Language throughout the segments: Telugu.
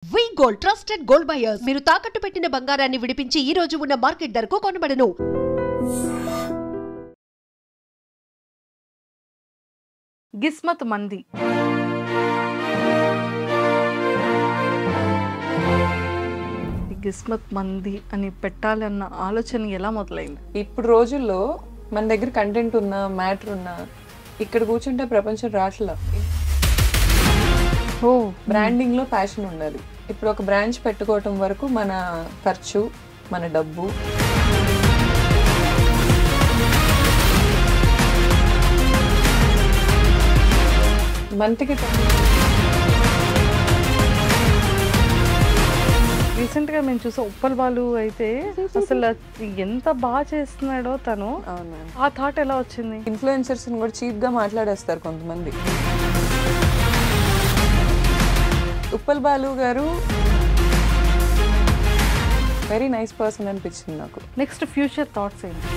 వి గోల్డ్ ట్రస్టెడ్ గోల్డ్ బయర్స్ మీరు తాకట్టు పెట్టిన బంగారాన్ని విడిపించి ఈ రోజు ఉన్న మార్కెట్ ధరకు కొనబడను. గిస్మత్ మంది గిస్మత్ మంది అని పెట్టాలన్న ఆలోచన ఎలా మొదలైంది? ఇప్పుడు రోజుల్లో మన దగ్గర కంటెంట్ ఉన్నా మ్యాటర్ ఉన్నా ఇక్కడ కూర్చుంటే ప్రపంచం రాట్లా. బ్రాండింగ్ లో ప్యాషన్ ఉండాలి. ఇప్పుడు ఒక బ్రాంచ్ పెట్టుకోవటం వరకు మన ఖర్చు, మన డబ్బు, మంత్కి రీసెంట్ గా మేము చూసా ఉప్పల్ బాలు అయితే అసలు ఎంత బాగా చేస్తున్నాడో తను. ఆ థాట్ ఎలా వచ్చింది? ఇన్ఫ్లుయెన్సర్స్ కూడా చీప్ గా మాట్లాడేస్తారు కొంతమంది. ఉప్పల్ బాలు గారు వెరీ నైస్ పర్సన్ అనిపించింది నాకు. నెక్స్ట్ ఫ్యూచర్ థాట్స్ ఏంటి?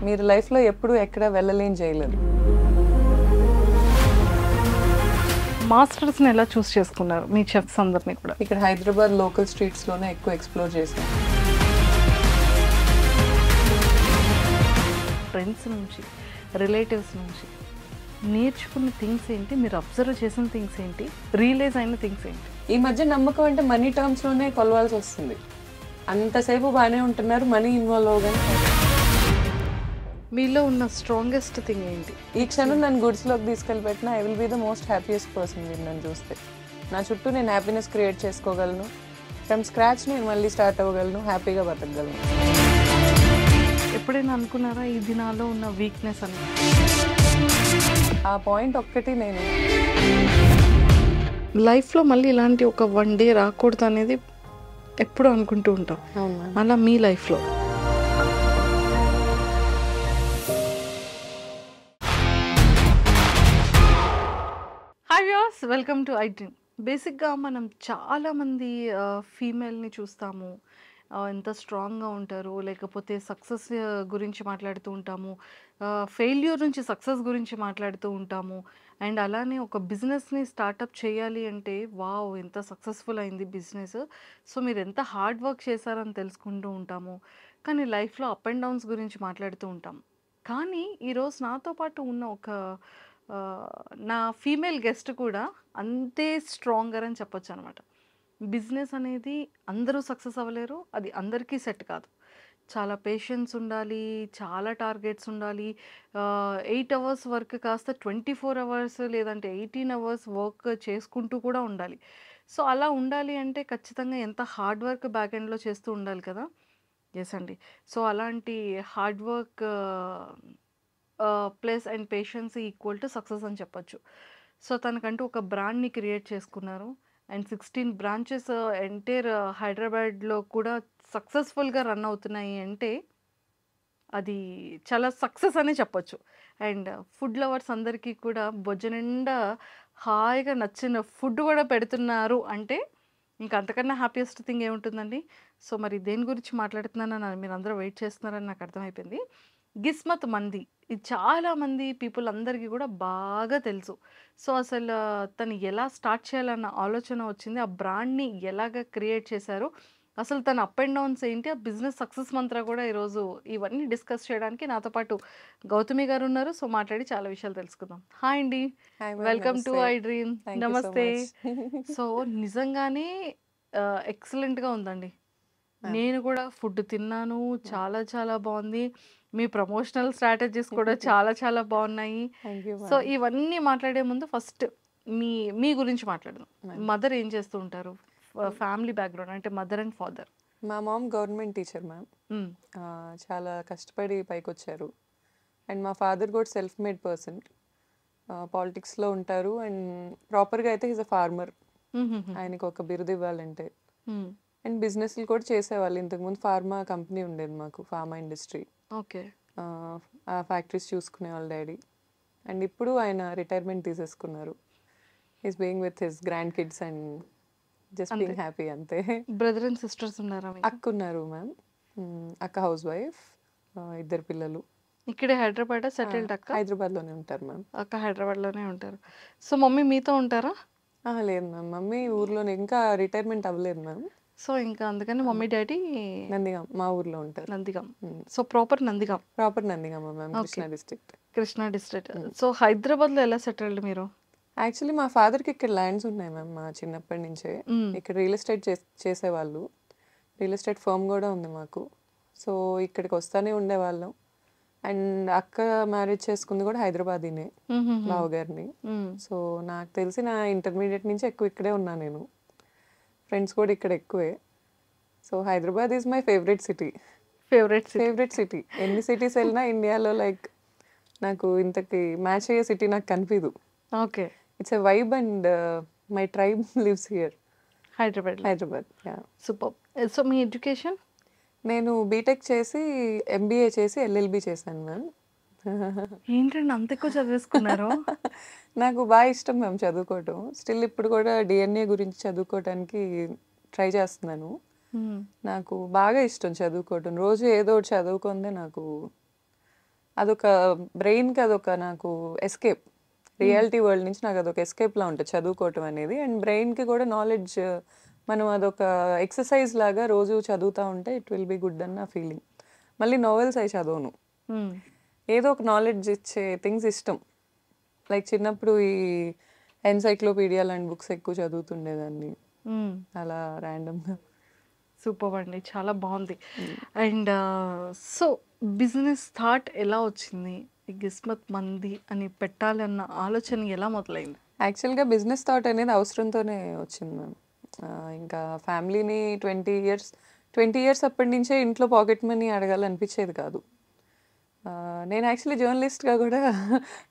మీరు లైఫ్లో ఎప్పుడు ఎక్కడ వెళ్ళలేని చేయలేదు. మాస్టర్స్ని ఎలా చూస్ చేసుకున్నారు మీ చెఫ్స్ అందరినీ కూడా? ఇక్కడ హైదరాబాద్ లోకల్ స్ట్రీట్స్లోనే ఎక్కువ ఎక్స్ప్లోర్ చేశాను. ఫ్రెండ్స్ నుంచి, రిలేటివ్స్ నుంచి నేర్చుకున్న థింగ్స్ ఏంటి? మీరు అబ్జర్వ్ చేసిన థింగ్స్ ఏంటి? రియలైజ్ అయిన థింగ్స్ ఏంటి? ఈ మధ్య నమ్మకం అంటే మనీ టర్మ్స్లోనే కొలవాల్సి వస్తుంది. అంతసేపు బాగానే ఉంటున్నారు, మనీ ఇన్వాల్వ్ అవగానే. మీలో ఉన్న స్ట్రాంగెస్ట్ థింగ్ ఏంటి? ఈ క్షణం నన్ను గుడ్స్లోకి తీసుకెళ్ళి పెట్టినా I will be the most happiest person. మీరు నన్ను చూస్తే నా చుట్టూ నేను హ్యాపీనెస్ క్రియేట్ చేసుకోగలను. ఫ్రమ్ స్క్రాచ్ నేను మళ్ళీ స్టార్ట్ అవ్వగలను, హ్యాపీగా బతకగలను. ఎప్పుడైనా అనుకున్నారా ఇది నాలో ఉన్న వీక్నెస్ అని? ఆ పాయింట్ ఒక్కటి నేను లైఫ్లో మళ్ళీ ఇలాంటి ఒక వన్ డే రాకూడదు అనేది ఎప్పుడు అనుకుంటూ ఉంటాం. అలా మీ లైఫ్లో hi viewers, welcome to I dream. బేసిక్గా మనం చాలామంది ఫీమేల్ని చూస్తాము, ఎంత స్ట్రాంగ్గా ఉంటారు, లేకపోతే సక్సెస్ గురించి మాట్లాడుతూ ఉంటాము, ఫెయిల్యూర్ నుంచి సక్సెస్ గురించి మాట్లాడుతూ ఉంటాము. అండ్ అలానే ఒక బిజినెస్ని స్టార్టప్ చేయాలి అంటే వావ్ ఎంత సక్సెస్ఫుల్ అయింది బిజినెస్, సో మీరు ఎంత హార్డ్ వర్క్ చేశారని తెలుసుకుంటూ ఉంటాము. కానీ లైఫ్లో అప్ అండ్ డౌన్స్ గురించి మాట్లాడుతూ ఉంటాము. కానీ ఈరోజు నాతో పాటు ఉన్న ఒక నా ఫీమేల్ గెస్ట్ కూడా అంతే స్ట్రాంగర్ అని చెప్పొచ్చు అనమాట. బిజినెస్ అనేది అందరూ సక్సెస్ అవ్వలేరు, అది అందరికీ సెట్ కాదు. చాలా పేషెన్స్ ఉండాలి, చాలా టార్గెట్స్ ఉండాలి. 8 అవర్స్ వర్క్ కాస్త 24 అవర్స్ లేదంటే 18 అవర్స్ వర్క్ చేసుకుంటూ కూడా ఉండాలి. సో అలా ఉండాలి అంటే ఖచ్చితంగా ఎంత హార్డ్ వర్క్ బ్యాక్ ఎండ్లో చేస్తూ ఉండాలి కదా. ఎస్ అండి. సో అలాంటి hard work plus and patience equal to success అని చెప్పొచ్చు. సో తనకంటూ ఒక బ్రాండ్ని క్రియేట్ చేసుకున్నారు. అండ్ 16 బ్రాంచెస్ ఎంటైర్ హైదరాబాద్లో కూడా సక్సెస్ఫుల్గా రన్ అవుతున్నాయి అంటే అది చాలా సక్సెస్ అనే చెప్పొచ్చు. అండ్ ఫుడ్ లవర్స్ అందరికీ కూడా బొజ్జ నిండా హాయిగా నచ్చిన ఫుడ్ కూడా పెడుతున్నారు అంటే ఇంకా అంతకన్నా హ్యాపీయెస్ట్ థింగ్ ఏముంటుందండి. సో మరి దేని గురించి మాట్లాడుతున్నానని మీరు అందరూ వెయిట్ చేస్తున్నారని నాకు అర్థమైపోయింది. గిస్మత్ మంది, ఇది చాలామంది పీపుల్ అందరికీ కూడా బాగా తెలుసు. సో అసలు తను ఎలా స్టార్ట్ చేయాలన్న ఆలోచన వచ్చింది, ఆ బ్రాండ్ని ఎలాగ క్రియేట్ చేశారు, అసలు తన అప్ అండ్ డౌన్స్ ఏంటి, ఆ బిజినెస్ సక్సెస్ మంత్ర కూడా ఈరోజు ఇవన్నీ డిస్కస్ చేయడానికి నాతో పాటు గౌతమి గారు ఉన్నారు. సో మాట్లాడి చాలా విషయాలు తెలుసుకుందాం. హాయ్ అండి, వెల్కమ్ టు ఐ డ్రీమ్. నమస్తే. సో నిజంగానే ఎక్సలెంట్గా ఉందండి. నేను కూడా ఫుడ్ తిన్నాను, చాలా చాలా బాగుంది. మీ ప్రమోషనల్ స్ట్రాటజీస్ కూడా చాలా చాలా బాగున్నాయి. సో ఇవన్నీ మాట్లాడే ముందు ఫస్ట్ మీ గురించి మాట్లాడదాం. మదర్ ఏం చేస్తూ ఉంటారు, ఫ్యామిలీ బ్యాక్గ్రౌండ్ అంటే మదర్ అండ్ ఫాదర్? మా మామ్ గవర్నమెంట్ టీచర్ మ్యామ్. చాలా కష్టపడి పైకి వచ్చారు. అండ్ మా ఫాదర్ కూడా సెల్ఫ్ మేడ్ పర్సన్, పాలిటిక్స్లో ఉంటారు. అండ్ ప్రాపర్గా అయితే ఈజ్ అ ఫార్మర్. ఆయనకు ఒక బిరుదు ఇవ్వాలంటే. అండ్ బిజినెస్లు కూడా చేసేవాళ్ళు. ఇంతకుముందు ఫార్మా కంపెనీ ఉండేది మాకు, ఫార్మా ఇండస్ట్రీ. ఓకే. ఆ ఫ్యాక్టరీస్ చూసుకునేవాళ్ళు డాడీ. అండ్ ఇప్పుడు ఆయన రిటైర్మెంట్ తీసేసుకున్నారు. Is being with his grand kids and just being happy అంతే. బ్రదర్ అండ్ సిస్టర్స్ ఉన్నారా? అక్క ఉన్నారు మ్యామ్. అక్క హౌస్ వైఫ్, 2 పిల్లలు. ఇక్కడే హైదరాబాద్ సెటిల్డ్? అక్క హైదరాబాద్లోనే ఉంటారు మ్యామ్. అక్క హైదరాబాద్లోనే ఉంటారు. సో మమ్మీ మీతో ఉంటారా? లేదు మ్యామ్, మమ్మీ ఊర్లోనే, ఇంకా రిటైర్మెంట్ అవ్వలేదు మ్యామ్. సో ఇంకా అందుకని మమ్మీ డాడీ నందిగాం మా ఊర్లో ఉంటారు. Nandigam. So proper Nandigam. Proper Nandigama ma'am, okay. Krishna district. Krishna district. So హైదరాబాద్లో ఎలా సెటిల్డ్ మీరు? యాక్చువల్లీ మా ఫాదర్కి ఇక్కడ ల్యాండ్స్ ఉన్నాయి మ్యామ్, మా చిన్నప్పటి నుంచే ఇక్కడ రియల్ ఎస్టేట్ చేసేవాళ్ళు. రియల్ ఎస్టేట్ ఫర్మ్ కూడా ఉంది మాకు. సో ఇక్కడికి వస్తానే ఉండేవాళ్ళం. అండ్ అక్క మ్యారేజ్ చేసుకుంది కూడా హైదరాబాదీనే, బావగారిని. సో నాకు తెలిసి నా ఇంటర్మీడియట్ నుంచి ఎక్కువ ఇక్కడే ఉన్నా నేను. ఫ్రెండ్స్ కూడా ఇక్కడ ఎక్కువే. So Hyderabad is my favourite city. Favourite city. ఎన్ని సిటీస్ వెళ్ళినా ఇండియాలో లైక్ నాకు ఇంతకి మ్యాచ్ అయ్యే సిటీ నాకు కనిపించదు. Okay. It's a vibe and my tribe lives here. Hyderabad. Super. So me education? నేను బీటెక్ చేసి ఎంబీఏ చేసి ఎల్ఎల్బి చేశాను మ్యామ్. ఏంటండి అంత ఎక్కువ చదివేసుకున్నారు? నాకు బాగా ఇష్టం మ్యామ్ చదువుకోవటం. స్టిల్ ఇప్పుడు కూడా డిఎన్ఏ గురించి చదువుకోవటానికి ట్రై చేస్తున్నాను. నాకు బాగా ఇష్టం చదువుకోవటం. రోజు ఏదో ఒకటి చదువుకుందే నాకు అదొక బ్రెయిన్కి అదొక నాకు ఎస్కేప్. రియాలిటీ వరల్డ్ నుంచి నాకు అదొక ఎస్కేప్లా ఉంటుంది చదువుకోవటం అనేది. అండ్ బ్రెయిన్కి కూడా నాలెడ్జ్, మనం అదొక ఎక్సర్సైజ్ లాగా రోజు చదువుతూ ఉంటే ఇట్ విల్ బి గుడ్ అన్న ఫీలింగ్. మళ్ళీ నావెల్స్ అవి చదవను, ఏదో ఒక నాలెడ్జ్ ఇచ్చే థింగ్స్ ఇష్టం. లైక్ చిన్నప్పుడు ఈ ఎన్సైక్లోపీడియా లాంటి బుక్స్ ఎక్కువ చదువుతుండేదాన్ని అలా ర్యాండమ్గా. సూపర్ అండి, చాలా బాగుంది. అండ్ సో బిజినెస్ థాట్ ఎలా వచ్చింది? గిస్మత్ మంది అని పెట్టాలన్న ఆలోచన ఎలా మొదలైంది? యాక్చువల్గా బిజినెస్ థాట్ అనేది అవసరంతోనే వచ్చింది మ్యామ్. ఇంకా ఫ్యామిలీని 20 ఇయర్స్ అప్పటి నుంచే ఇంట్లో పాకెట్ మనీ అడగాలనిపించేది కాదు. నేను యాక్చువల్లీ జర్నలిస్ట్గా కూడా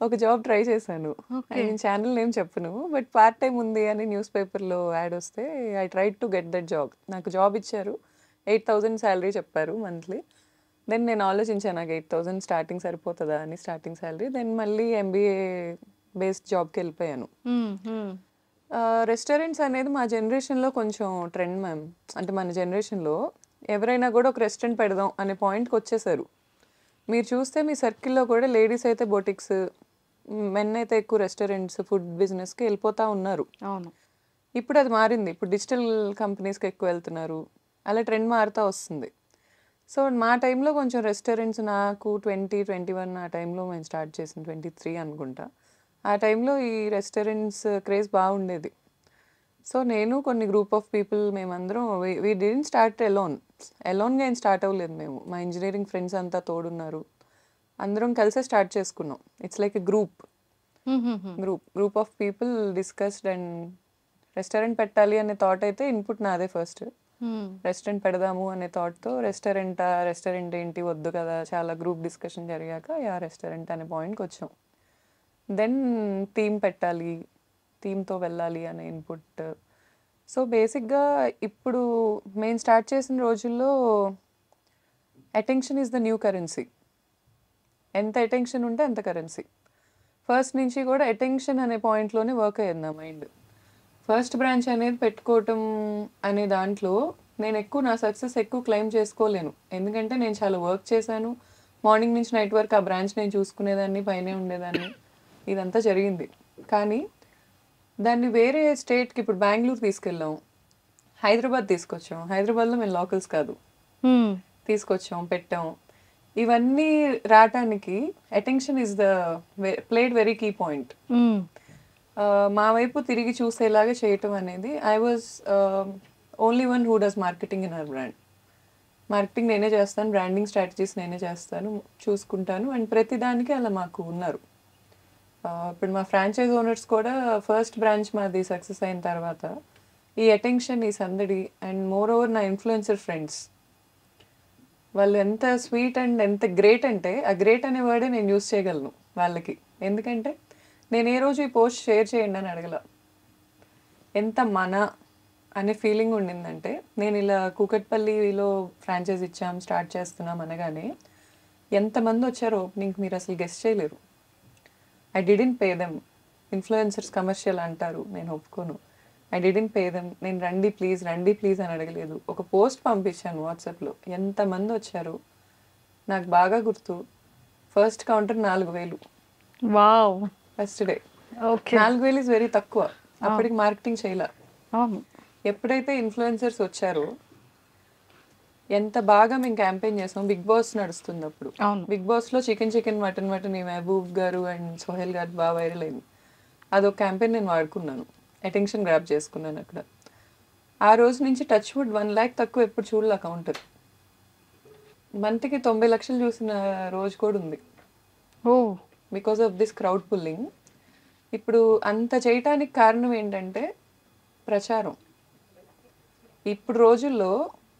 ఒక జాబ్ ట్రై చేశాను. నేను ఛానల్ నేమ్ చెప్పను, బట్ పార్ట్ టైం ఉంది అని న్యూస్ పేపర్లో యాడ్ వస్తే I try to get that job. నాకు జాబ్ ఇచ్చారు, 8,000 శాలరీ చెప్పారు మంత్లీ. దెన్ నేను ఆలోచించాను నాకు 8,000 స్టార్టింగ్ సరిపోతుందా అని, స్టార్టింగ్ శాలరీ. దెన్ మళ్ళీ ఎంబీఏ బేస్డ్ జాబ్కి వెళ్ళిపోయాను. రెస్టారెంట్స్ అనేది మా జనరేషన్లో కొంచెం ట్రెండ్ మ్యామ్. అంటే మన జనరేషన్లో ఎవరైనా కూడా ఒక రెస్టారెంట్ పెడదాం అనే పాయింట్కి వచ్చేసారు. మీరు చూస్తే మీ సర్కిల్లో కూడా లేడీస్ అయితే బొటిక్స్, మెన్ అయితే ఎక్కువ రెస్టారెంట్స్, ఫుడ్ బిజినెస్కి వెళ్ళిపోతూ ఉన్నారు. అవును. ఇప్పుడు అది మారింది. ఇప్పుడు డిజిటల్ కంపెనీస్కి ఎక్కువ వెళ్తున్నారు. అలా ట్రెండ్ మారుతూ వస్తుంది. సో మా టైంలో కొంచెం రెస్టారెంట్స్, నాకు 2021 ఆ టైంలో మేము స్టార్ట్ చేసిన 23 అనుకుంటా. ఆ టైంలో ఈ రెస్టారెంట్స్ క్రేజ్ బాగుండేది. సో నేను కొన్ని గ్రూప్ ఆఫ్ పీపుల్ మేమందరం వీ డిడ్ంట్ స్టార్ట్ ఎలోన్గా ఏం స్టార్ట్ అవ్వలేదు మేము. మా ఇంజనీరింగ్ ఫ్రెండ్స్ అంతా తోడున్నారు, అందరం కలిసే స్టార్ట్ చేసుకున్నాం. It's like a group of people discussed and restaurant పెట్టాలి అనే థాట్ అయితే ఇన్పుట్ నాదే ఫస్ట్. రెస్టారెంట్ పెడదాము అనే థాట్తో రెస్టారెంట్ ఏంటి వద్దు కదా, చాలా గ్రూప్ డిస్కషన్ జరిగాక రెస్టారెంట్ అనే పాయింట్కి వచ్చాం. దెన్ థీమ్ పెట్టాలి, థీమ్తో వెళ్ళాలి అనే ఇన్పుట్. సో బేసిక్గా ఇప్పుడు మేము స్టార్ట్ చేసిన రోజుల్లో attention is the new currency. ఎంత అటెన్షన్ ఉంటే అంత కరెన్సీ. ఫస్ట్ నుంచి కూడా అటెన్షన్ అనే పాయింట్లోనే వర్క్ అయ్యింది నా మైండ్. ఫస్ట్ బ్రాంచ్ అనేది పెట్టుకోవటం అనే దాంట్లో నేను నా సక్సెస్ ఎక్కువ క్లెయిమ్ చేసుకోలేను. ఎందుకంటే నేను చాలా వర్క్ చేశాను. మార్నింగ్ నుంచి నైట్ వరకు ఆ బ్రాంచ్ నేను చూసుకునేదాన్ని, పైనే ఉండేదాన్ని, ఇదంతా జరిగింది. కానీ దాన్ని వేరే స్టేట్కి, ఇప్పుడు బెంగళూరు తీసుకెళ్ళాం, హైదరాబాద్ తీసుకొచ్చాం. హైదరాబాద్లో మేము లోకల్స్ కాదు, తీసుకొచ్చాం, పెట్టాం. ఇవన్నీ రావటానికి attention is the played very key point. మా వైపు తిరిగి చూసేలాగా చేయటం అనేది. I was only one who does marketing in our brand. Marketing నేనే చేస్తాను, బ్రాండింగ్ స్ట్రాటజీస్ నేనే చేస్తాను, చూసుకుంటాను. అండ్ ప్రతిదానికి అలా మాకు ఉన్నారు. ఇప్పుడు మా ఫ్రాంచైజ్ ఓనర్స్ కూడా ఫస్ట్ బ్రాంచ్ మాది సక్సెస్ అయిన తర్వాత ఈ అటెన్షన్, ఈ సందడి, అండ్ మోర్ ఓవర్ నా ఇన్ఫ్లుయెన్సర్ ఫ్రెండ్స్ వాళ్ళు ఎంత స్వీట్ అండ్ ఎంత గ్రేట్ అంటే, ఆ గ్రేట్ అనే వర్డే నేను యూస్ చేయగలను వాళ్ళకి. ఎందుకంటే నేను ఏ రోజు ఈ పోస్ట్ షేర్ చేయండి అని అడగల. ఎంత మన అనే ఫీలింగ్ ఉండిందంటే, నేను ఇలా కూకట్పల్లిలో ఫ్రాంచైజ్ ఇచ్చాం, స్టార్ట్ చేస్తున్నాం అనగానే ఎంతమంది వచ్చారో ఓపెనింగ్కి మీరు అసలు గెస్ట్ చేయలేరు. I didn't pay them. Influencers commercial అంటారు, నేను ఒప్పుకోను. I didn't pay them. నేను రండి ప్లీజ్ అని అడగలేదు. ఒక పోస్ట్ పంపించాను వాట్సాప్లో, ఎంతమంది వచ్చారు నాకు బాగా గుర్తు. First counter 4,000. Wow. First day okay. 4,000 is very తక్కువ. అప్పటికి మార్కెటింగ్ చేయలే. అవును. ఎప్పుడైతే ఇన్ఫ్లుయెన్సర్స్ వచ్చారో ఎంత బాగా మేము క్యాంపెయిన్ చేసాం. బిగ్ బాస్ నడుస్తుంది అప్పుడు. అవును. బిగ్ బాస్లో చికెన్ మటన్ ఈ మహబూబ్ గారు అండ్ సోహెల్ గారు బాగా వైరల్ అయింది. అదొక క్యాంపెయిన్ నేను వాడుకున్నాను, అటెన్షన్ గ్రాప్ చేసుకున్నాను అక్కడ. ఆ రోజు నుంచి టచ్ వుడ్ 1 lakh తక్కువ ఎప్పుడు చూడలే కౌంటర్. మంత్కి 90 లక్షలు చూసిన రోజు కూడా ఉంది ఓ because of this crowd pulling. ఇప్పుడు అంత చేయటానికి కారణం ఏంటంటే ప్రచారం. ఇప్పుడు రోజుల్లో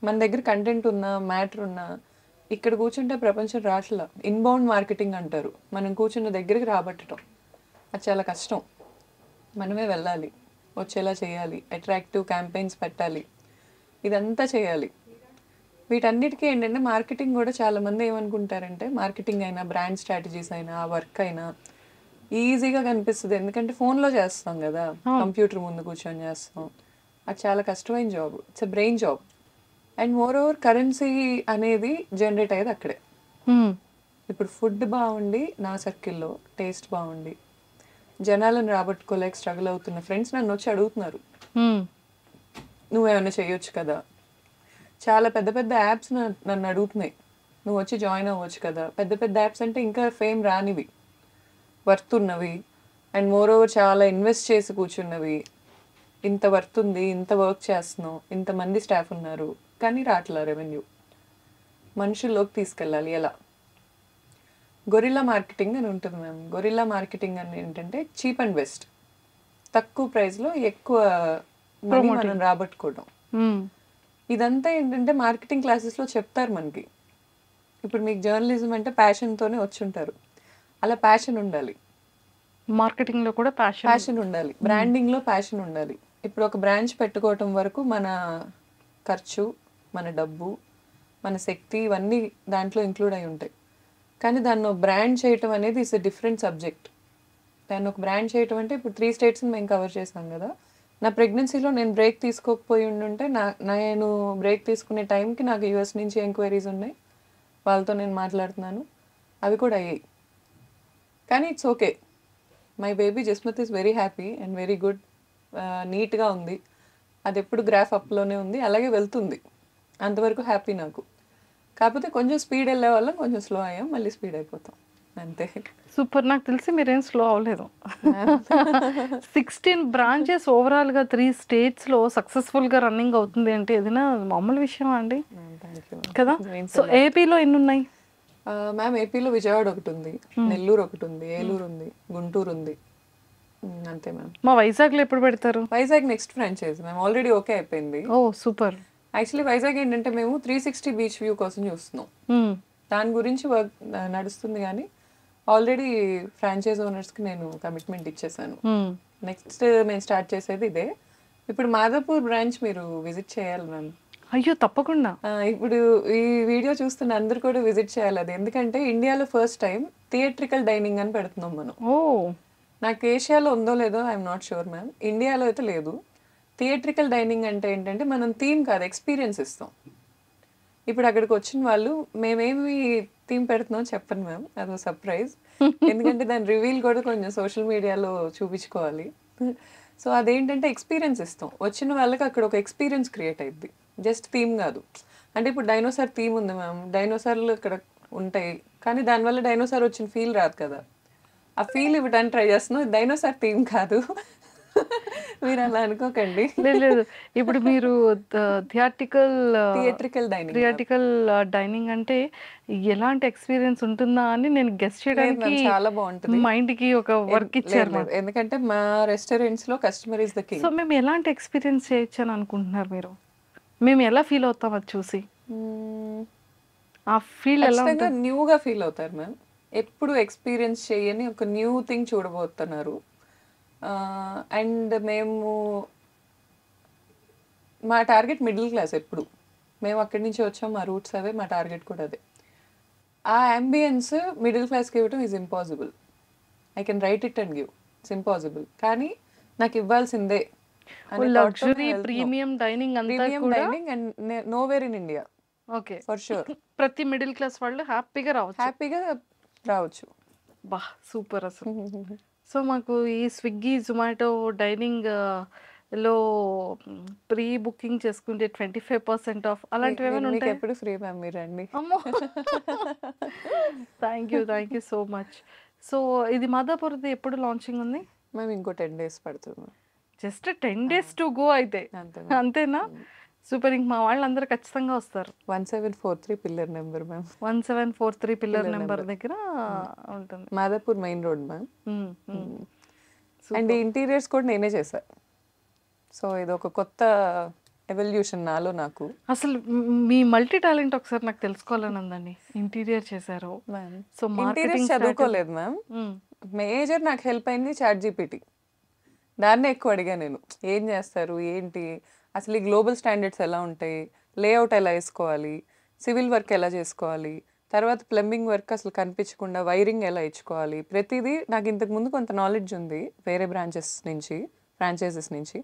మన దగ్గర కంటెంట్ ఉన్నా మ్యాటర్ ఉన్నా ఇక్కడ కూర్చుంటే ప్రపంచం రాట్లా. ఇన్బౌండ్ మార్కెటింగ్ అంటారు, మనం కూర్చున్న దగ్గరికి రాబట్టడం. అది చాలా కష్టం. మనమే వెళ్ళాలి, వచ్చేలా చేయాలి, అట్రాక్టివ్ క్యాంపెయిన్స్ పెట్టాలి, ఇదంతా చేయాలి. వీటన్నిటికీ ఏంటంటే మార్కెటింగ్ కూడా చాలామంది ఏమనుకుంటారంటే మార్కెటింగ్ అయినా బ్రాండ్ స్ట్రాటజీస్ అయినా వర్క్ అయినా ఈజీగా కనిపిస్తుంది, ఎందుకంటే ఫోన్లో చేస్తాం కదా, కంప్యూటర్ ముందు కూర్చొని చేస్తాం. అది చాలా కష్టమైన job, it's a brain job. And more over currency అనేది జనరేట్ అయ్యేది అక్కడే. ఇప్పుడు ఫుడ్ బాగుండి నా సర్కిల్లో టేస్ట్ బాగుండి జనాలను రాబట్టుకోలేక స్ట్రగుల్ అవుతున్న ఫ్రెండ్స్ నన్ను వచ్చి అడుగుతున్నారు, నువ్వేమైనా చేయొచ్చు కదా. చాలా పెద్ద పెద్ద యాప్స్ నన్ను అడుగుతున్నాయి, నువ్వు వచ్చి జాయిన్ అవ్వచ్చు కదా. పెద్ద పెద్ద యాప్స్ అంటే ఇంకా ఫేమ్ రానివి, వర్త్ ఉన్నవి, అండ్ మోర్ ఓవర్ చాలా ఇన్వెస్ట్ చేసి కూర్చున్నవి. ఇంత వర్త్ ఉంది, ఇంత వర్క్ చేస్తున్నాం, ఇంతమంది స్టాఫ్ ఉన్నారు, కానీ రాట్లా రెవెన్యూ. మనుషుల్లోకి తీసుకెళ్ళాలి ఎలా? గొరిల్లా మార్కెటింగ్ అని ఉంటుంది మ్యామ్. గొరిల్లా మార్కెటింగ్ అని ఏంటంటే చీప్ అండ్ బెస్ట్, తక్కువ ప్రైస్లో ఎక్కువ మనీ మనం రాబట్టుకోవడం. ఇదంతా ఏంటంటే మార్కెటింగ్ క్లాసెస్లో చెప్తారు మనకి. ఇప్పుడు మీకు జర్నలిజం అంటే ప్యాషన్తోనే వచ్చి ఉంటారు, అలా ప్యాషన్ ఉండాలి. మార్కెటింగ్లో కూడా ప్యాషన్ ఉండాలి, బ్రాండింగ్లో ప్యాషన్ ఉండాలి. ఇప్పుడు ఒక బ్రాంచ్ పెట్టుకోవటం వరకు మన ఖర్చు, మన డబ్బు, మన శక్తి ఇవన్నీ దాంట్లో ఇంక్లూడ్ అయి ఉంటాయి. కానీ దాన్ని బ్రాండ్ చేయటం అనేది ఇస్ ఎ డిఫరెంట్ సబ్జెక్ట్. దాన్ని ఒక బ్రాండ్ చేయటం అంటే ఇప్పుడు 3 states మేము కవర్ చేసాం కదా. నా ప్రెగ్నెన్సీలో నేను బ్రేక్ తీసుకోకపోయి ఉండుంటే నేను బ్రేక్ తీసుకునే టైంకి నాకు యూఎస్ నుంచి ఎంక్వైరీస్ ఉన్నాయి, వాళ్ళతో నేను మాట్లాడుతున్నాను, అవి కూడా అయ్యాయి. కానీ it's okay, my baby Jasmat is very happy and very good, నీట్గా ఉంది. అది ఎప్పుడు గ్రాఫ్ అప్లోనే ఉంది, అలాగే వెళ్తుంది, అంతవరకు హ్యాపీ నాకు. కాకపోతే కొంచెం స్పీడ్ వెళ్ళే వాళ్ళం, కొంచెం స్లో అయ్యాం, మళ్ళీ స్పీడ్ అయిపోతాం అంతే. సూపర్. నాకు తెలిసి మీరేం స్లో అవ్వలేదు. 16 బ్రాంచెస్ ఓవరాల్గా 3 స్టేట్స్లో సక్సెస్ఫుల్గా రన్నింగ్ అవుతుంది అంటే ఏదైనా మామూలు విషయం అండి కదా. సో ఏపీలో ఎన్ని ఉన్నాయి మ్యామ్? ఏపీలో విజయవాడ ఒకటి ఉంది, నెల్లూరు ఒకటి ఉంది, ఏలూరు ఉంది, గుంటూరు ఉంది, అంతే మ్యామ్. మా వైజాగ్లో ఎప్పుడు పెడతారు? Vizag next franchise ma'am, already okay అయిపోయింది. ఓ సూపర్. యాక్చువల్లీ వైజాగ్ ఏంటంటే మేము 360 బీచ్ వ్యూ కోసం చూస్తున్నాం, దాని గురించి వర్క్ నడుస్తుంది. కానీ ఆల్రెడీ ఫ్రాంచైజ్ ఓనర్స్కి నేను కమిట్మెంట్ ఇచ్చేసాను. నెక్స్ట్ మేము స్టార్ట్ చేసేది ఇదే. ఇప్పుడు మాదాపూర్ బ్రాంచ్ మీరు విజిట్ చేయాలి మ్యామ్. అయ్యో తప్పకుండా. ఇప్పుడు ఈ వీడియో చూస్తున్న అందరు కూడా విజిట్ చేయాలి అది, ఎందుకంటే ఇండియాలో ఫస్ట్ టైం థియేట్రికల్ డైనింగ్ అని పెడుతున్నాం మనం. ఓ నాకు ఏషియాలో ఉందో లేదో ఐఎమ్ నాట్ షూర్ మ్యామ్, ఇండియాలో అయితే లేదు. థియేట్రికల్ డైనింగ్ అంటే ఏంటంటే మనం థీమ్ కాదు ఎక్స్పీరియన్స్ ఇస్తాం. ఇప్పుడు అక్కడికి వచ్చిన వాళ్ళు మేమేమి థీమ్ పెడుతున్నాం చెప్పను మ్యామ్, అదో సర్ప్రైజ్. ఎందుకంటే దాని రివీల్ కూడా కొంచెం సోషల్ మీడియాలో చూపించుకోవాలి. సో అదేంటంటే ఎక్స్పీరియన్స్ ఇస్తాం, వచ్చిన వాళ్ళకి అక్కడ ఒక ఎక్స్పీరియన్స్ క్రియేట్ అయ్యిద్ది, జస్ట్ థీమ్ కాదు. అంటే ఇప్పుడు డైనోసార్ థీమ్ ఉంది మ్యామ్, డైనోసార్లు ఇక్కడ ఉంటాయి, కానీ దానివల్ల డైనోసార్ వచ్చిన ఫీల్ రాదు కదా. ఆ ఫీల్ ఇవ్వడానికి ట్రై చేస్తున్నాం, డైనోసార్ థీమ్ కాదు, మీరు అలా అనుకోకండి. లేదు, ఇప్పుడు మీరు థియేట్రికల్ డైనింగ్ అంటే ఎలాంటి ఎక్స్పీరియన్స్ ఉంటుందా అని నేను గెస్ చేయడానికి చాలా బాగుంటుంది. మైండ్ కి ఒక వర్క్ ఇచ్చారు, ఎందుకంటే మా రెస్టారెంట్స్ లో customer is the king. So మేము ఎలాంటి ఎక్స్పీరియన్స్ చేయొచ్చు అని అనుకుంటున్నారు మీరు? మేము ఎలా ఫీల్ అవుతాం అది చూసి? ఆ ఫీల్ ఎలా ఉంటుంది? న్యూగా ఫీల్ అవుతారు మ్యామ్. ఎప్పుడు ఎక్స్పీరియన్స్ చేయని ఒక న్యూ థింగ్ చూడబోతున్నారు. అండ్ మా టార్గెట్ మిడిల్ క్లాస్. ఎప్పుడు మేము అక్కడి నుంచి వచ్చాం, మా రూట్స్ అవే, మా టార్గెట్ కూడా అదే. ఆ అంబియన్స్ మిడిల్ క్లాస్కి ఇవ్వడం is impossible. I can write it and give, it's impossible. కానీ నాకు ఇవ్వాల్సిందే. లగ్జరీ ప్రీమియం డైనింగ్ అంతా కూడా and nowhere in India. Okay, for sure. ప్రతి మిడిల్ క్లాస్ వాళ్ళు హ్యాపీగా రావచ్చు. బా సూపర్ అసలు. సో మాకు ఈ స్విగ్గీ, జొమాటో డైనింగ్ లో ప్రీ బుకింగ్ చేసుకుంటే 25% ఆఫ్ అలాంటివి ఏమైనా మీకు ఉంటాయి? ఎప్పుడు ఫ్రీ మ్యామ్, మీరు రండి. అమ్మో! Thank you so much. So ఇది మాదాపూర్ది ఎప్పుడు లాంచింగ్ ఉంది? మ్యామ్ ఇంకో 10 days పడుతుంది ma'am. Just 10 days to go అయితే. అంతే మ్యామ్. అంతేనా? సూపర్. ఇంక మా వాళ్ళందరూ ఖచ్చితంగా వస్తారు. 1743 pillar number ma'am. 1743 pillar pillar number number. దగ్గర ఉంటుంది. Madhapur main road ma'am. Hmm, hmm. And super. Interiors కూడా నేనే చేశా. సో ఇది ఒక కొత్త ఎవల్యూషన్ నాలో నాకు. అసలు మీ మల్టీ టాలెంట్ ఒకసారి నాకు తెలుసుకోవాలని ఉందండి. ఇంటీరియర్ చేశారు, మ్యామ్ సో ఇంటీరియర్స్ మార్కెటింగ్ చదువుకోలేదు మ్యామ్. మేజర్ నాకు హెల్ప్ అయింది చాట్ జీపీటీ. దాన్నే ఎక్కువ అడిగా నేను, ఏం చేస్తారు ఏంటి, అసలు ఈ గ్లోబల్ స్టాండర్డ్స్ ఎలా ఉంటాయి, లేఅవుట్ ఎలా వేసుకోవాలి, సివిల్ వర్క్ ఎలా చేసుకోవాలి, తర్వాత ప్లంబింగ్ వర్క్ అసలు కనిపించకుండా వైరింగ్ ఎలా ఇచ్చుకోవాలి, ప్రతిదీ నాకు ఇంతకు ముందు కొంత నాలెడ్జ్ ఉంది వేరే బ్రాంచెస్ నుంచి, ఫ్రాంచైజెస్ నుంచి.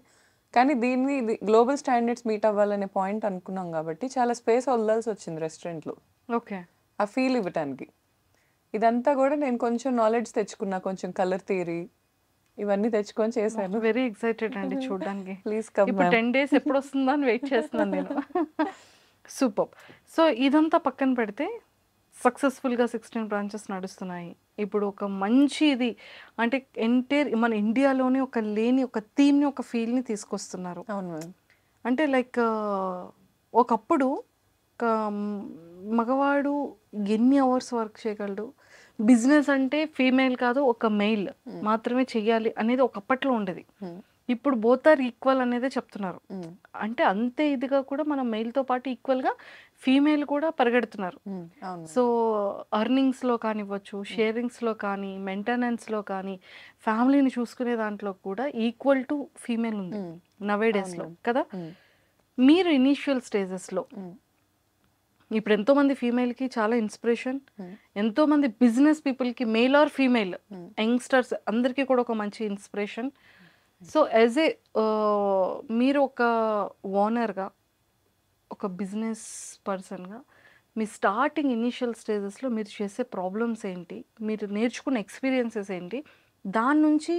కానీ దీన్ని గ్లోబల్ స్టాండర్డ్స్ మీట్ అవ్వాలనే పాయింట్ అనుకున్నాం కాబట్టి చాలా స్పేస్ వదలాల్సి వచ్చింది రెస్టారెంట్లో ఓకే. ఆ ఫీల్ ఇవ్వటానికి. ఇదంతా కూడా నేను కొంచెం నాలెడ్జ్ తెచ్చుకున్నా, కొంచెం కలర్ థియరీ ఇవన్నీ తెచ్చుకొని చేశాను. వెరీ ఎక్సైటెడ్ అండి చూడడానికి. ప్లీజ్ కమ్ ఇప్పుడు 10 days ఎప్పుడు వస్తుందా అని వెయిట్ చేస్తున్నాను నేను. సూపర్. సో ఇదంతా పక్కన పెడితే సక్సెస్ఫుల్గా 16 బ్రాంచెస్ నడుస్తున్నాయి. ఇప్పుడు ఒక మంచి ఇది అంటే ఎంటైర్ మన ఇండియాలోనే ఒక లేని ఒక థీమ్ని, ఒక ఫీల్ని తీసుకొస్తున్నారు. అవును మ్యామ్. అంటే లైక్ ఒకప్పుడు ఒక మగవాడు ఎన్ని అవర్స్ వర్క్ చేయగలడు, బిజినెస్ అంటే ఫీమేల్ కాదు ఒక మెయిల్ మాత్రమే చెయ్యాలి అనేది ఒకప్పట్లో ఉండేది. ఇప్పుడు బోత్ ఆర్ ఈక్వల్ అనేదే చెప్తున్నారు. అంటే అంతే ఇదిగా కూడా మన మెయిల్తో పాటు ఈక్వల్గా ఫీమేల్ కూడా పరిగెడుతున్నారు. అవును. సో అర్నింగ్స్లో కానివ్వచ్చు, షేరింగ్స్లో కానీ, మెయింటెనెన్స్లో కానీ, ఫ్యామిలీని చూసుకునే దాంట్లో కూడా ఈక్వల్ టు ఫీమేల్ ఉంది నవే డేస్లో కదా. మీరు ఇనీషియల్ స్టేజెస్లో ఇప్పుడు ఎంతోమంది ఫీమేల్కి చాలా ఇన్స్పిరేషన్, ఎంతోమంది బిజినెస్ పీపుల్కి మెయిల్ ఆర్ ఫీమేల్ యంగ్స్టర్స్ అందరికీ కూడా ఒక మంచి ఇన్స్పిరేషన్. సో యాజ్ ఏ మీరు ఒక ఓనర్గా, ఒక బిజినెస్ పర్సన్గా మీ స్టార్టింగ్ ఇనీషియల్ స్టేజెస్లో మీరు చేసే ప్రాబ్లమ్స్ ఏంటి, మీరు నేర్చుకున్న ఎక్స్పీరియన్సెస్ ఏంటి, దాని నుంచి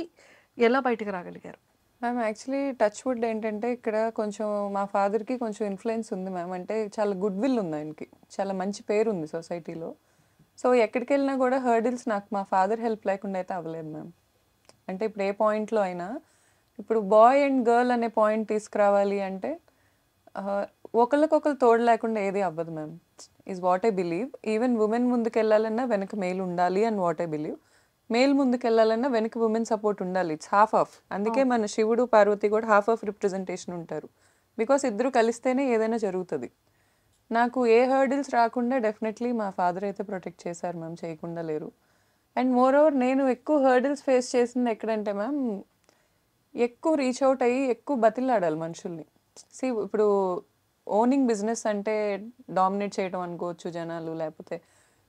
ఎలా బయటకు రాగలిగారు? మ్యామ్ యాక్చువల్లీ టచ్ వుడ్ ఏంటంటే ఇక్కడ కొంచెం మా ఫాదర్కి కొంచెం ఇన్ఫ్లుయెన్స్ ఉంది మ్యామ్. అంటే చాలా గుడ్ విల్ ఉంది ఆయనకి, చాలా మంచి పేరు ఉంది సొసైటీలో. సో ఎక్కడికి వెళ్ళినా కూడా హర్డిల్స్ నాకు మా ఫాదర్ హెల్ప్ లేకుండా అయితే అవ్వలేదు మ్యామ్. అంటే ఇప్పుడు ఏ పాయింట్లో అయినా ఇప్పుడు బాయ్ అండ్ గర్ల్ అనే పాయింట్ తీసుకురావాలి అంటే ఒకరికొకరు తోడు లేకుండా ఏది అవ్వదు ma'am. Is what I believe. Even women ముందుకు వెళ్ళాలన్నా వెనక మేల్ ఉండాలి అని వాట్ ఐ బిలీవ్. మేల్ ముందుకు వెళ్ళాలన్నా వెనక ఉమెన్ సపోర్ట్ ఉండాలి. It's half of. అందుకే మన శివుడు పార్వతి కూడా హాఫ్ ఆఫ్ రిప్రజెంటేషన్ ఉంటారు. బికాస్ ఇద్దరు కలిస్తేనే ఏదైనా జరుగుతుంది. నాకు ఏ హర్డిల్స్ రాకుండా డెఫినెట్లీ మా ఫాదర్ అయితే ప్రొటెక్ట్ చేశారు మ్యామ్, చేయకుండా లేరు. అండ్ మోర్ ఓవర్ నేను ఎక్కువ హర్డిల్స్ ఫేస్ చేసింది ఎక్కడంటే మ్యామ్, ఎక్కువ రీచ్ అవుట్ అయ్యి ఎక్కువ బతిలాడాలి మనుషుల్ని. ఇప్పుడు ఓనింగ్ బిజినెస్ అంటే డామినేట్ చేయడం అనుకోవచ్చు జనాలు, లేకపోతే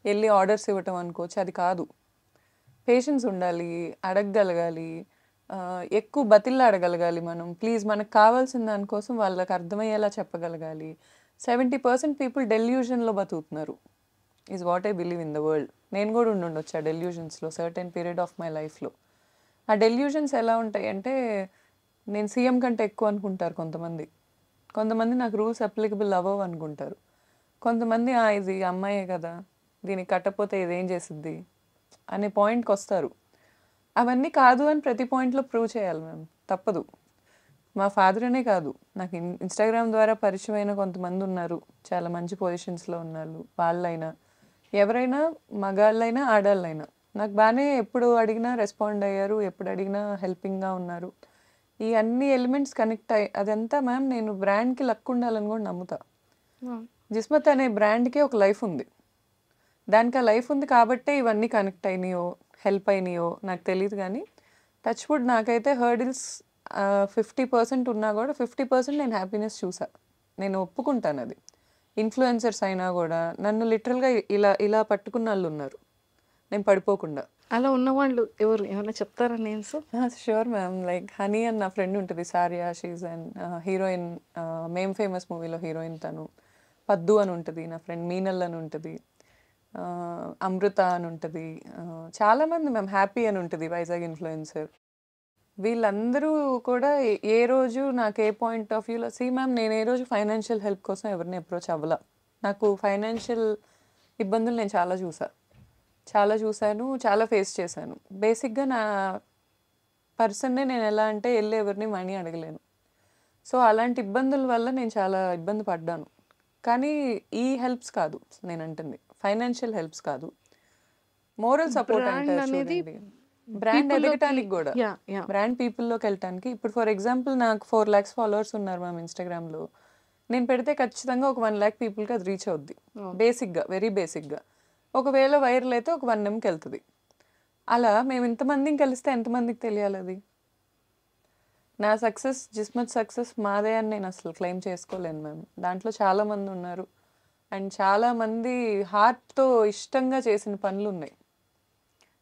వెళ్ళి ఆర్డర్స్ ఇవ్వటం అనుకోవచ్చు. అది కాదు. పేషెన్స్ ఉండాలి, అడగగలగాలి, ఎక్కువ బతిలాడగలగాలి మనం. ప్లీజ్ మనకు కావాల్సిన దానికోసం వాళ్ళకి అర్థమయ్యేలా చెప్పగలగాలి. 70% పీపుల్ డెల్యూషన్లో బతుకుతున్నారు. Is what I believe in the world. నేను కూడా ఉండొచ్చు ఆ డెల్యూషన్స్లో సర్టెన్ పీరియడ్ ఆఫ్ మై లైఫ్లో. ఆ డెల్యూషన్స్ ఎలా ఉంటాయి అంటే, నేను సీఎం కంటే ఎక్కువ అనుకుంటారు కొంతమంది. కొంతమంది నాకు రూల్స్ అప్లికబుల్ అవ్వవు అనుకుంటారు. కొంతమంది ఇది అమ్మాయే కదా, దీనికి కట్టకపోతే ఇదేం చేసిద్ది అనే పాయింట్కి వస్తారు. అవన్నీ కాదు అని ప్రతి పాయింట్లో ప్రూవ్ చేయాలి మ్యామ్, తప్పదు. మా ఫాదర్ అనే కాదు, నాకు ఇన్స్టాగ్రామ్ ద్వారా పరిచయమైన కొంతమంది ఉన్నారు, చాలా మంచి పొజిషన్స్లో ఉన్నారు. వాళ్ళైనా ఎవరైనా, మగాళ్ళైనా ఆడాళ్ళైనా నాకు బాగానే ఎప్పుడు అడిగినా రెస్పాండ్ అయ్యారు, ఎప్పుడు అడిగినా హెల్పింగ్గా ఉన్నారు. ఈ అన్ని ఎలిమెంట్స్ కనెక్ట్ అయ్యి అదంతా మ్యామ్ నేను బ్రాండ్కి లక్ ఉండాలని కూడా నమ్ముతా. జిస్మత్ అనే బ్రాండ్కి ఒక లైఫ్ ఉంది. దానికి ఆ లైఫ్ ఉంది కాబట్టే ఇవన్నీ కనెక్ట్ అయినాయో హెల్ప్ అయినాయో నాకు తెలియదు. కానీ టచ్ వుడ్ నాకైతే హర్డిల్స్ 50% ఉన్నా కూడా 50% నేను హ్యాపీనెస్ చూసా. నేను ఒప్పుకుంటాను అది. ఇన్ఫ్లుయెన్సర్స్ అయినా కూడా నన్ను లిటరల్గా ఇలా ఇలా పట్టుకున్న వాళ్ళు ఉన్నారు, నేను పడిపోకుండా. అలా ఉన్నవాళ్ళు ఎవరు, ఏమైనా చెప్తారా names? Sure ma'am. Like Honey అని నా ఫ్రెండ్ ఉంటుంది, సారియా. She's and heroine, ma'am famous మూవీలో హీరోయిన్ తను. పద్దు అని ఉంటుంది నా ఫ్రెండ్, మీనల్ అని ఉంటుంది. అమృత అని ఉంటుంది, చాలామంది మ్యామ్, హ్యాపీ అని ఉంటుంది వైజాగ్ ఇన్ఫ్లుయెన్సర్. వీళ్ళందరూ కూడా ఏ రోజు నాకు ఏ పాయింట్ ఆఫ్ వ్యూలో మ్యామ్, నేను ఏ రోజు ఫైనాన్షియల్ హెల్ప్ కోసం ఎవరిని అప్రోచ్ అవ్వాల. నాకు ఫైనాన్షియల్ ఇబ్బందులు నేను చాలా చూశాను, చాలా ఫేస్ చేశాను. బేసిక్గా నా పర్సన్నే నేను ఎలా అంటే వెళ్ళి ఎవరిని మనీ అడగలేను. సో అలాంటి ఇబ్బందుల వల్ల నేను చాలా ఇబ్బంది పడ్డాను. కానీ ఈ హెల్ప్స్ కాదు నేను అంటుంది, ఫైనాన్షియల్ హెల్ప్స్ కాదు, మోరల్ సపోర్ట్ బ్రాండ్ అంటారు అనేది చూడండి. బ్రాండ్ ఎదగటానికి కూడా, బ్రాండ్ పీపుల్లోకి వెళ్ళటానికి. ఇప్పుడు ఫర్ ఎగ్జాంపుల్ నాకు 4 lakhs ఫాలోవర్స్ ఉన్నారు మ్యామ్ ఇన్స్టాగ్రామ్లో. నేను పెడితే ఖచ్చితంగా ఒక 1 lakh పీపుల్కి అది రీచ్ అవుద్ది. బేసిక్గా, వెరీ బేసిక్గా. ఒకవేళ వైరల్ అయితే ఒక 1 Mకి వెళ్తుంది. అలా మేము ఇంతమందిని కలిస్తే ఎంతమందికి తెలియాలి అది? నా సక్సెస్, జిస్మత్ సక్సెస్ మాదే అని నేను అసలు క్లెయిమ్ చేసుకోలేను మ్యామ్. దాంట్లో చాలామంది ఉన్నారు అండ్ చాలామంది హార్ట్తో ఇష్టంగా చేసిన పనులు ఉన్నాయి.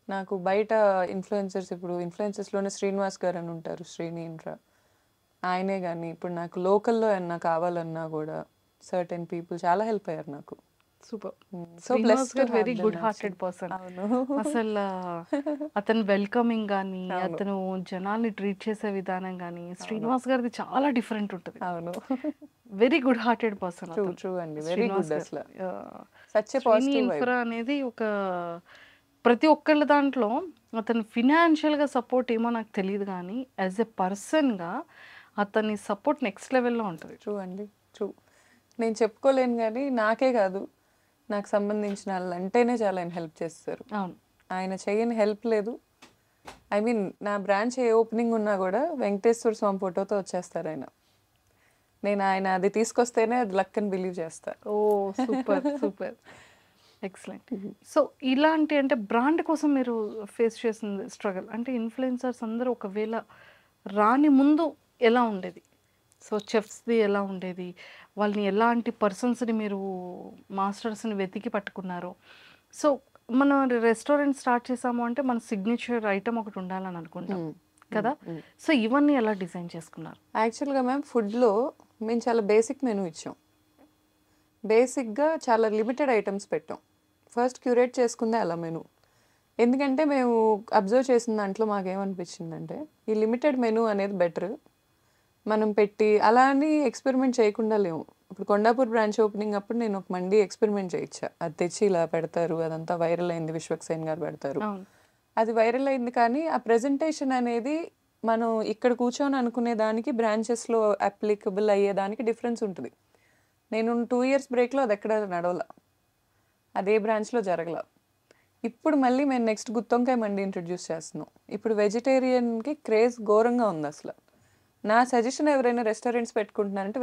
నాకు బయట ఇన్ఫ్లుయెన్సర్స్, ఇప్పుడు ఇన్ఫ్లుయెన్సర్స్లోనే శ్రీనివాస్ గారు అని ఉంటారు, శ్రీని ఇంట్రా, ఆయనే కానీ ఇప్పుడు నాకు లోకల్లో ఏమన్నా కావాలన్నా కూడా సర్టెన్ పీపుల్ చాలా హెల్ప్ అయ్యారు నాకు. సూపర్. సో శ్రీనివాస్ గారు వెరీ గుడ్ హార్టెడ్ పర్సన్. అవును. అసలు అతను వెల్కమింగ్ కానీ, అవును. అతను జనాల్ని ట్రీట్ చేసే విధానం కానీ, శ్రీనివాస్ గారిది చాలా డిఫరెంట్ ఉంటుంది. అవును. Very good hearted person. True అండి, వెరీ గుడ్. అసలు such a Srini positive vibe. Infra అనేది ఒక ప్రతి ఒక్కళ్ళ దాంట్లో అతను ఫినాన్షియల్గా సపోర్ట్ ఏమో నాకు తెలియదు కానీ యాజ్ ఎ పర్సన్గా అతని సపోర్ట్ నెక్స్ట్ లెవెల్లో ఉంటుంది. ట్రూ అండి, ట్రూ. నేను చెప్పుకోలేను కానీ నాకే కాదు, నాకు సంబంధించిన వాళ్ళు అంటేనే చాలా ఆయన హెల్ప్ చేస్తారు. అవును. ఆయన చేయని హెల్ప్ లేదు. ఐ మీన్ నా బ్రాంచ్ ఏ ఓపెనింగ్ ఉన్నా కూడా వెంకటేశ్వర స్వామి ఫోటోతో వచ్చేస్తారు ఆయన. నేను ఆయన అది తీసుకొస్తేనే అది లక్ అని బిలీవ్ చేస్తాను. ఓ సూపర్ సూపర్, ఎక్సలెంట్. సో ఇలాంటి అంటే బ్రాండ్ కోసం మీరు ఫేస్ చేసిన స్ట్రగల్ అంటే ఇన్ఫ్లుయెన్సర్స్ అందరూ ఒకవేళ రాని ముందు ఎలా ఉండేది? సో చెఫ్స్ది ఎలా ఉండేది? వాళ్ళని ఎలాంటి పర్సన్స్ని మీరు మాస్టర్స్ని వెతికి పట్టుకున్నారు? సో మనం రెస్టారెంట్ స్టార్ట్ చేసాము అంటే మన సిగ్నేచర్ ఐటమ్ ఒకటి ఉండాలని అనుకుంటాం కదా. సో ఇవన్నీ ఎలా డిజైన్ చేసుకున్నారు? యాక్చువల్గా మ్యామ్ ఫుడ్లో మేము చాలా బేసిక్ మెనూ ఇచ్చాం. బేసిక్గా చాలా లిమిటెడ్ ఐటమ్స్ పెట్టాం. ఫస్ట్ క్యూరేట్ చేసుకుందే అలా మెనూ. ఎందుకంటే మేము అబ్జర్వ్ చేసిన దాంట్లో మాకేమనిపించిందంటే ఈ లిమిటెడ్ మెనూ అనేది బెటర్. మనం పెట్టి అలా అని ఎక్స్పెరిమెంట్ చేయకుండా లేము. ఇప్పుడు కొండాపూర్ బ్రాంచ్ ఓపెనింగ్ అప్పుడు నేను ఒక మండి ఎక్స్పెరిమెంట్ చేయించా. అది తెచ్చి ఇలా పెడతారు, అదంతా వైరల్ అయింది, విశ్వక్సేన్ గారు పెడతారు, అది వైరల్ అయింది. కానీ ఆ ప్రెజెంటేషన్ అనేది మనం ఇక్కడ కూర్చొని అనుకునే దానికి బ్రాంచెస్లో అప్లికబుల్ అయ్యేదానికి డిఫరెన్స్ ఉంటుంది. నేను 2 years బ్రేక్లో అది ఎక్కడ నడవల, అదే బ్రాంచ్లో జరగల. ఇప్పుడు మళ్ళీ మేము నెక్స్ట్ గుత్తొంకాయ మండి ఇంట్రడ్యూస్ చేస్తున్నాం. ఇప్పుడు వెజిటేరియన్కి క్రేజ్ ఘోరంగా ఉంది అసలు. నా సజెషన్ ఎవరైనా రెస్టారెంట్స్ పెట్టుకుంటున్నారంటే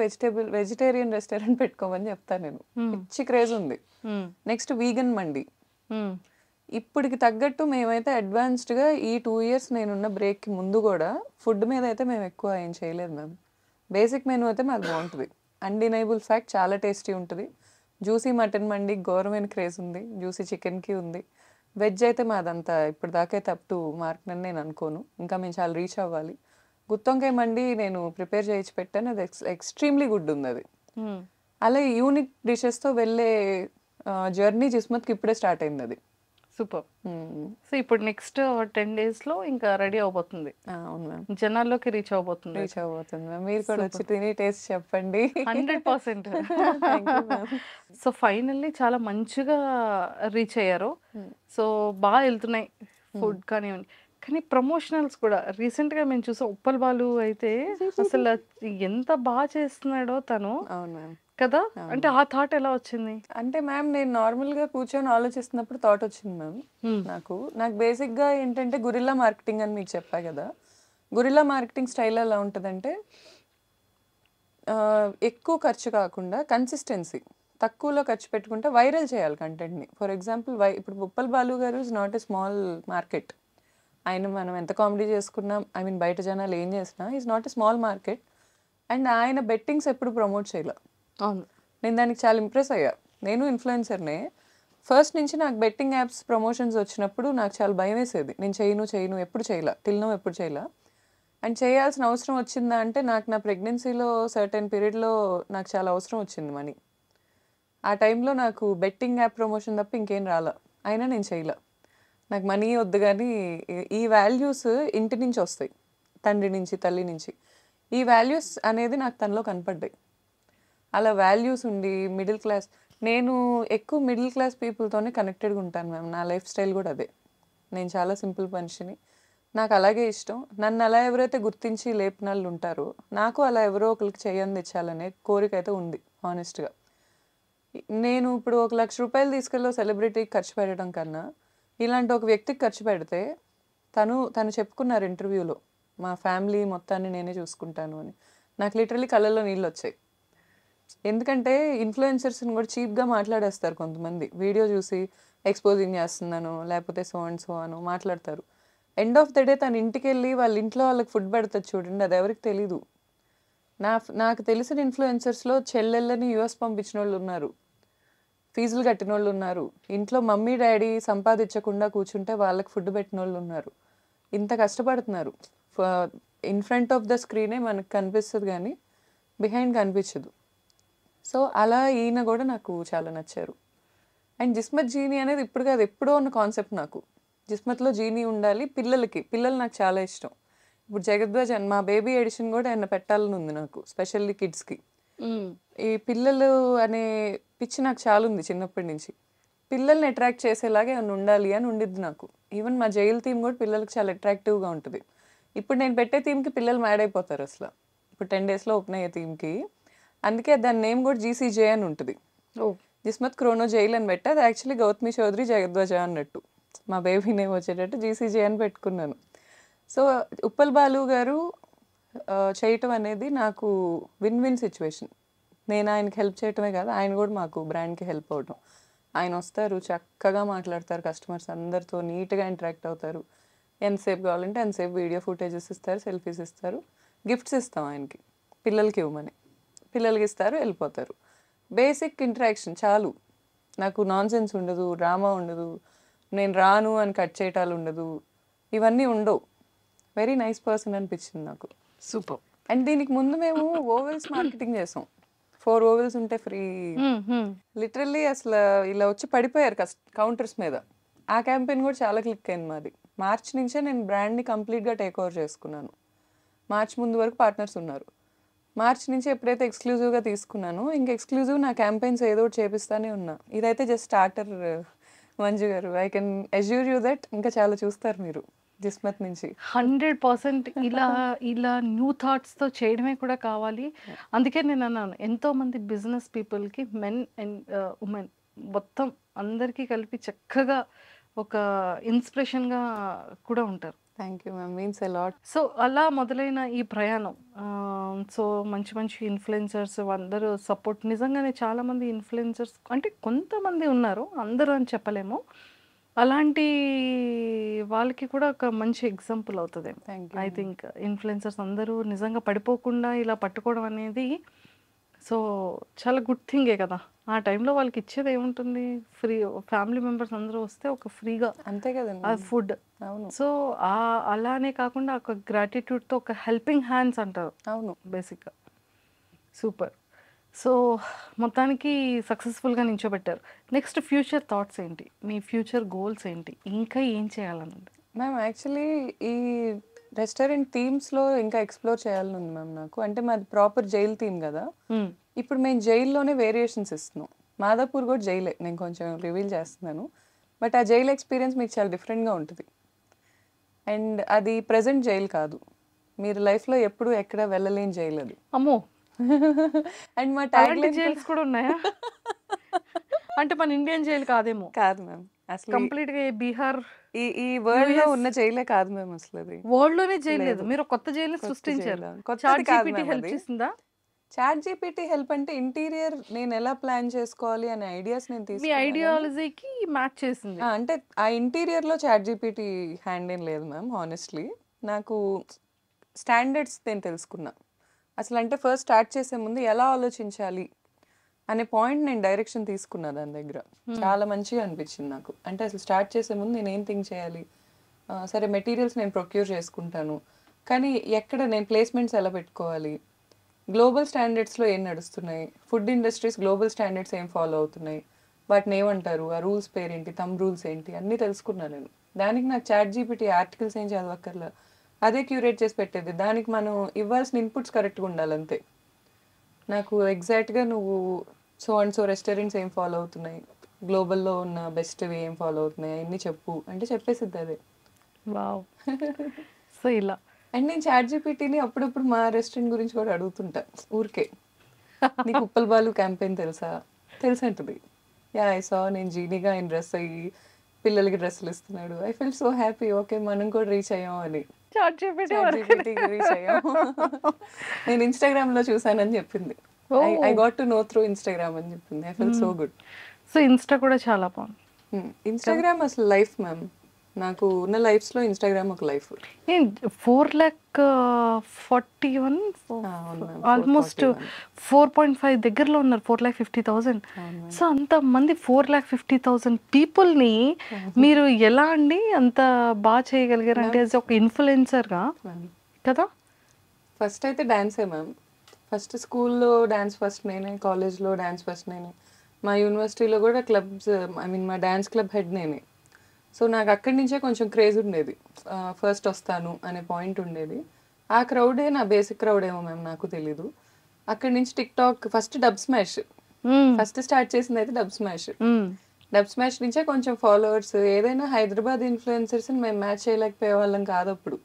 వెజిటేరియన్ రెస్టారెంట్ పెట్టుకోమని చెప్తాను నేను. పిచ్చి క్రేజ్ ఉంది. నెక్స్ట్ వీగన్ మండి. ఇప్పటికి తగ్గట్టు మేమైతే అడ్వాన్స్డ్గా ఈ 2 years నేనున్న బ్రేక్కి ముందు కూడా ఫుడ్ మీద అయితే మేము ఎక్కువ ఏం చేయలేదు మ్యామ్. బేసిక్ మెనూ అయితే మాది బాగుంటుంది. అన్డినైబుల్ ఫ్యాక్ట్, చాలా టేస్టీ ఉంటుంది. జ్యూసీ మటన్ మండి ఘోరమైన క్రేజ్ ఉంది, జ్యూసీ చికెన్కి ఉంది. వెజ్ అయితే మాదంతా ఇప్పటిదాకా అయితే అప్ టు మార్క్ అని నేను అనుకోను, ఇంకా మేము చాలా రీచ్ అవ్వాలి. గుత్తొంకాయ మండి నేను ప్రిపేర్ చేయించి పెట్టాను, అది ఎక్స్ట్రీమ్లీ గుడ్ ఉంది అది. అలా యూనిక్ డిషెస్తో వెళ్ళే జర్నీ జిస్మత్కి ఇప్పుడే స్టార్ట్ అయింది అది. సూపర్. సో ఇప్పుడు నెక్స్ట్ 10 daysలో ఇంకా రెడీ అవబోతుంది. అవును మ్యామ్, జనాల్లోకి రీచ్ అవబోతుంది. మ్యామ్. మీరు కూడా వచ్చి తిని టేస్ట్ చెప్పండి. 100%. సో ఫైనల్లీ చాలా మంచిగా రీచ్ అయ్యారు. సో బాగా వెళ్తున్నాయి ఫుడ్ కానివ్వండి. కానీ ప్రమోషనల్స్ కూడా రీసెంట్గా మేము చూసాం. ఉప్పల్ బాలు అయితే అసలు ఎంత బాగా చేస్తున్నాడో తను. అవును మ్యామ్ కదా. అంటే ఆ థాట్ ఎలా వచ్చింది? అంటే మ్యామ్ నేను నార్మల్గా కూర్చొని ఆలోచిస్తున్నప్పుడు థాట్ వచ్చింది మ్యామ్. నాకు బేసిక్గా ఏంటంటే గురిల్లా మార్కెటింగ్ అని మీకు చెప్పా కదా. గురిల్లా మార్కెటింగ్ స్టైల్ ఎలా ఉంటుందంటే ఎక్కువ ఖర్చు కాకుండా కన్సిస్టెన్సీ, తక్కువలో ఖర్చు పెట్టుకుంటే వైరల్ చేయాలి కంటెంట్ని. ఫర్ ఎగ్జాంపుల్ ఇప్పుడు ఉప్పల్ బాలు గారు is not a small market. ఆయన మనం ఎంత కామెడీ చేసుకున్నా, ఐ మీన్ బయట జనాలు ఏం చేసినా is not a small market. And ఆయన బెట్టింగ్స్ ఎప్పుడు ప్రమోట్ చేయలే. అవును, నేను దానికి చాలా ఇంప్రెస్ అయ్యా. నేను ఇన్ఫ్లుయెన్సర్నే. ఫస్ట్ నుంచి నాకు బెట్టింగ్ యాప్స్ ప్రమోషన్స్ వచ్చినప్పుడు నాకు చాలా భయం వేసేది. నేను చేయను ఎప్పుడు చేయలే, ఎప్పుడు చేయలే. అండ్ చేయాల్సిన అవసరం వచ్చిందా అంటే నాకు నా ప్రెగ్నెన్సీలో సర్టెన్ పీరియడ్లో నాకు చాలా అవసరం వచ్చింది మనీ. ఆ టైంలో నాకు బెట్టింగ్ యాప్ ప్రమోషన్ తప్ప ఇంకేం రాలా. అయినా నేను చేయలే. నాకు మనీ వద్దు కానీ ఈ వాల్యూస్ ఇంటి నుంచి వస్తాయి, తండ్రి నుంచి, తల్లి నుంచి. ఈ వాల్యూస్ అనేది నాకు తనలో కనపడ్డాయి. అలా వాల్యూస్ ఉండి మిడిల్ క్లాస్, నేను ఎక్కువ మిడిల్ క్లాస్ పీపుల్తోనే కనెక్టెడ్గా ఉంటాను మ్యామ్. నా లైఫ్ స్టైల్ కూడా అదే. నేను చాలా సింపుల్ మనిషిని, నాకు అలాగే ఇష్టం. నన్ను అలా ఎవరైతే గుర్తించి లేపినాళ్ళు ఉంటారో నాకు అలా ఎవరో ఒకరికి చేయని తెచ్చాలనే కోరిక అయితే ఉంది హానెస్ట్గా. నేను ఇప్పుడు 1,00,000 రూపాయలు తీసుకెళ్ళి సెలబ్రిటీకి ఖర్చు పెట్టడం కన్నా ఇలాంటి ఒక వ్యక్తికి ఖర్చు పెడితే తను చెప్పుకున్నారు ఇంటర్వ్యూలో, మా ఫ్యామిలీ మొత్తాన్ని నేనే చూసుకుంటాను అని. నాకు లిటరలీ కళ్ళల్లో నీళ్ళు వచ్చాయి. ఎందుకంటే ఇన్ఫ్లుయెన్సర్స్ని కూడా చీప్గా మాట్లాడేస్తారు కొంతమంది. వీడియో చూసి ఎక్స్పోజింగ్ చేస్తున్నాను లేకపోతే సో అండ్ సో అని మాట్లాడతారు. ఎండ్ ఆఫ్ ద డే తన ఇంటికి వెళ్ళి వాళ్ళ ఇంట్లో వాళ్ళకి ఫుడ్ పెడతారు చూడండి, అది ఎవరికి తెలీదు. నాకు తెలిసిన ఇన్ఫ్లుయెన్సర్స్లో చెల్లెళ్ళని యూఎస్ పంపించిన వాళ్ళు ఉన్నారు, ఫీజులు కట్టిన వాళ్ళు ఉన్నారు, ఇంట్లో మమ్మీ డాడీ సంపాదించకుండా కూర్చుంటే వాళ్ళకి ఫుడ్ పెట్టిన వాళ్ళు ఉన్నారు. ఇంత కష్టపడుతున్నారు. ఇన్ ఫ్రంట్ ఆఫ్ ద స్క్రీనే మనకు కనిపిస్తుంది కానీ బిహైండ్ కనిపించదు. సో అలా ఈయన కూడా నాకు చాలా నచ్చారు. అండ్ జిస్మత్ జీనీ అనేది ఇప్పుడు కాదు, ఎప్పుడో ఉన్న కాన్సెప్ట్ నాకు. జిస్మత్లో జీనీ ఉండాలి, పిల్లలు నాకు చాలా ఇష్టం. ఇప్పుడు జగద్వాజ్ మా బేబీ ఎడిషన్ కూడా ఆయన పెట్టాలని ఉంది నాకు, స్పెషల్లీ కిడ్స్కి. ఈ పిల్లలు అనే పిచ్చి నాకు చాలా ఉంది చిన్నప్పటి నుంచి. పిల్లల్ని అట్రాక్ట్ చేసేలాగా ఏమైనా ఉండాలి అని ఉండిద్ది నాకు. ఈవెన్ మా జైలు థీమ్ కూడా పిల్లలకి చాలా అట్రాక్టివ్గా ఉంటుంది. ఇప్పుడు నేను పెట్టే థీమ్కి పిల్లలు మ్యాడ్ అయిపోతారు అసలు. ఇప్పుడు 10 డేస్లో ఓపెన్ అయ్యే థీమ్కి, అందుకే దాని నేమ్ కూడా జీసీజే అని ఉంటుంది. జిస్మత్ క్రోనో జైల్ అని పెట్టి, అది యాక్చువల్లీ గౌతమి చౌదరి జగద్వాజ అన్నట్టు. మా బేబీ నేమ్ వచ్చేటట్టు జీసీజే అని పెట్టుకున్నాను. సో ఉప్పల్ బాలు గారు చేయటం అనేది నాకు విన్ విన్ సిచ్యువేషన్. నేను ఆయనకి హెల్ప్ చేయటమే కాదు, ఆయన కూడా మాకు బ్రాండ్కి హెల్ప్ అవటం. ఆయన వస్తారు, చక్కగా మాట్లాడతారు, కస్టమర్స్ అందరితో నీట్గా ఇంటరాక్ట్ అవుతారు. ఎంతసేపు కావాలంటే ఎంతసేపు వీడియో ఫుటేజెస్ ఇస్తారు, సెల్ఫీస్ ఇస్తారు, గిఫ్ట్స్ ఇస్తాం ఆయనకి, పిల్లలకి ఇవ్వమని. పిల్లలకి ఇస్తారు, వెళ్ళిపోతారు. బేసిక్ ఇంటరాక్షన్ చాలు. నాకు నాన్ సెన్స్ ఉండదు, డ్రామా ఉండదు, నేను రాను అని కట్ చేయటాలు ఉండదు, ఇవన్నీ ఉండవు. వెరీ నైస్ పర్సన్ అనిపించింది నాకు. సూపర్. అండ్ దీనికి ముందు మేము ఓవెల్స్ మార్కెటింగ్ చేసాం. 4 ఓవెల్స్ ఉంటే ఫ్రీ. లిటరల్లీ అసలు ఇలా వచ్చి పడిపోయారు కౌంటర్స్ మీద. ఆ క్యాంపెయిన్ కూడా చాలా క్లిక్ అయింది మాది. మార్చ్ నుంచే నేను బ్రాండ్ని కంప్లీట్గా టేక్ ఓవర్ చేసుకున్నాను. మార్చ్ ముందు వరకు పార్ట్నర్స్ ఉన్నారు. మార్చ్ నుంచి ఎప్పుడైతే ఎక్స్క్లూజివ్గా తీసుకున్నానో ఇంక ఎక్స్క్లూజివ్ నా క్యాంపెయిన్స్ ఏదో ఒకటి చేపిస్తానే ఉన్నా. ఇదైతే జస్ట్ స్టార్టర్ మంజు గారు. I can assure you that ఇంకా చాలా చూస్తారు మీరు జిస్మత్ నుంచి. 100% ఇలా న్యూ థాట్స్తో చేయడమే కూడా కావాలి. అందుకే నేను అన్నాను, ఎంతోమంది బిజినెస్ పీపుల్కి మెన్ అండ్ ఉమెన్ మొత్తం అందరికీ కలిపి చక్కగా ఒక ఇన్స్పిరేషన్గా కూడా ఉంటారు. Thank you ma'am, means a lot. So అలా మొదలైన ఈ ప్రయాణం, సో మంచి ఇన్ఫ్లుయెన్సర్స్ అందరూ సపోర్ట్, నిజంగానే చాలామంది ఇన్ఫ్లుయెన్సర్స్ అంటే కొంతమంది ఉన్నారు, అందరూ అని చెప్పలేము, అలాంటి వాళ్ళకి కూడా ఒక మంచి ఎగ్జాంపుల్ అవుతుంది. Thank I you. Think influencers అందరూ నిజంగా పడిపోకుండా ఇలా పట్టుకోవడం అనేది సో చాలా గుడ్ థింగే కదా. ఆ టైంలో వాళ్ళకి ఇచ్చేది ఏముంటుంది, ఫ్రీ ఫ్యామిలీ మెంబర్స్ అందరూ వస్తే ఒక ఫ్రీగా అంతే కదండి. ఆ ఫుడ్. అవును సో అలానే కాకుండా ఒక గ్రాటిట్యూడ్తో ఒక హెల్పింగ్ హ్యాండ్స్ అంటారు అవును. బేసిక్గా. సూపర్. సో మొత్తానికి సక్సెస్ఫుల్గా నించోబెట్టారు. నెక్స్ట్ ఫ్యూచర్ థాట్స్ ఏంటి, మీ ఫ్యూచర్ గోల్స్ ఏంటి, ఇంకా ఏం చేయాలన్నది? మ్యామ్ యాక్చువల్లీ ఈ రెస్టారెంట్ థీమ్స్లో ఇంకా ఎక్స్ప్లోర్ చేయాలని ఉంది మ్యామ్ నాకు. అంటే మాది ప్రాపర్ జైల్ థీమ్ కదా. ఇప్పుడు మేము జైల్లోనే వేరియేషన్స్ ఇస్తున్నాం. మాదాపూర్ కూడా జైలే, నేను కొంచెం రివీల్ చేస్తున్నాను. బట్ ఆ జైల్ ఎక్స్పీరియన్స్ మీకు చాలా డిఫరెంట్గా ఉంటుంది. అండ్ అది ప్రజెంట్ జైలు కాదు, మీరు లైఫ్లో ఎప్పుడు ఎక్కడ వెళ్ళలేని జైలు అది. అమ్మో, అండ్ మా అలాంటి ట్యాగ్ జైల్స్ కూడా ఉన్నాయా? అంటే మన ఇండియన్ జైలు కాదేమో, కాదు మ్యామ్, అసలు కంప్లీట్గా బీహార్ ఈ వరల్డ్ లో ఉన్న జైలే కాదు మ్యామ్. అసలు అది వరల్డ్ లోనే జైలు లేదు, మీరు కొత్త జైలు సృష్టించారు. కొత్తది కాదు ChatGPT మ్యామ్ హెల్ప్ అది. చేసిందా? ChatGPT హెల్ప్ అంటే ఇంటీరియర్ నేను ఎలా ప్లాన్ చేసుకోవాలి అనే ఐడియాస్ నేను మీ తీసుకున్నాను. ఐడియాలజీకి మ్యాచ్ చేసింది. అంటే ఆ ఇంటీరియర్లో ChatGPT హ్యాండ్ ఏం లేదు మ్యామ్. హానెస్ట్లీ నాకు స్టాండర్డ్స్ నేను తెలుసుకున్నా. అసలు అంటే ఫస్ట్ స్టార్ట్ చేసే ముందు ఎలా ఆలోచించాలి అనే పాయింట్ నేను డైరెక్షన్ తీసుకున్నా దాని దగ్గర. చాలా మంచిగా అనిపించింది నాకు. అంటే అసలు స్టార్ట్ చేసే ముందు నేను ఏం థింక్ చేయాలి, సరే మెటీరియల్స్ నేను ప్రొక్యూర్ చేసుకుంటాను, కానీ ఎక్కడ నేను ప్లేస్మెంట్స్ ఎలా పెట్టుకోవాలి, గ్లోబల్ స్టాండర్డ్స్లో ఏం నడుస్తున్నాయి, ఫుడ్ ఇండస్ట్రీస్ గ్లోబల్ స్టాండర్డ్స్ ఏం ఫాలో అవుతున్నాయి, వాటిని ఏమంటారు, ఆ రూల్స్ పేరేంటి, థంబ్ రూల్స్ ఏంటి అన్నీ తెలుసుకున్నాను నేను. దానికి నాకు ChatGPT ఆర్టికల్స్ ఏం చదవక్కర్లా, అదే క్యూరేట్ చేసి పెట్టేది. దానికి మనం ఇవ్వాల్సిన ఇన్పుట్స్ కరెక్ట్గా ఉండాలంతే. నాకు ఎగ్జాక్ట్గా నువ్వు సో అండ్ సో రెస్టారెంట్స్ ఏం ఫాలో అవుతున్నాయి, గ్లోబల్లో ఉన్న బెస్ట్వి ఏం ఫాలో అవుతున్నాయి అన్నీ చెప్పు అంటే చెప్పేసిద్ది అదే. వావ్! సో ఇలా. అండ్ నేను ChatGPTని అప్పుడప్పుడు మా రెస్టారెంట్ గురించి కూడా అడుగుతుంటా ఊరికే. నీకు ఉప్పల్ బాలు క్యాంపెయిన్ తెలుసా, తెలుసు అంటుంది. యా ఐ సా, నేను జీనీగా ఆయన డ్రెస్ అయ్యి పిల్లలకి డ్రెస్సులు ఇస్తున్నాడు. I feel so happy, okay మనం కూడా రీచ్ అయ్యాం అని. ChatGPTకి రీచ్ అయ్యాం. నేను ఇన్స్టాగ్రామ్లో చూసానని చెప్పింది. I got to know through Instagram అని చెప్పింది. I feel so good. So Insta కూడా చాలా బాగుంది. ఇన్స్టాగ్రామ్ అసలు లైఫ్ మ్యామ్. నాకు ఉన్న లైఫ్స్లో ఇన్స్టాగ్రామ్ ఒక లైఫ్. 4,41 ఆల్మోస్ట్ 4.5 దగ్గరలో ఉన్నారు. 4,50,000. సో అంత మంది 4,50,000 పీపుల్ని మీరు ఎలా అండి అంత బాగా చేయగలిగారు అంటే యాజ్ ఒక ఇన్ఫ్లుయెన్సర్గా కదా? ఫస్ట్ అయితే డాన్సే మ్యామ్. ఫస్ట్ స్కూల్లో డాన్స్ ఫస్ట్ నేనే, కాలేజ్లో డాన్స్ ఫస్ట్ నేనే, మా యూనివర్సిటీలో కూడా క్లబ్స్ ఐ మీన్ మా డాన్స్ క్లబ్ హెడ్ నేనే. సో నాకు అక్కడి నుంచే కొంచెం క్రేజ్ ఉండేది, ఫస్ట్ వస్తాను అనే పాయింట్ ఉండేది. ఆ క్రౌడే నా బేసిక్ క్రౌడ్ ఏమో మ్యామ్, నాకు తెలీదు. అక్కడి నుంచి TikTok, first dub smash, first start చేసింది అయితే డబ్ స్మాష్. డబ్ స్మాష్ నుంచే కొంచెం ఫాలోవర్స్. ఏదైనా హైదరాబాద్ ఇన్ఫ్లుయెన్సర్స్ని మేము మ్యాచ్ చేయలేకపోయే వాళ్ళం కాదు అప్పుడు.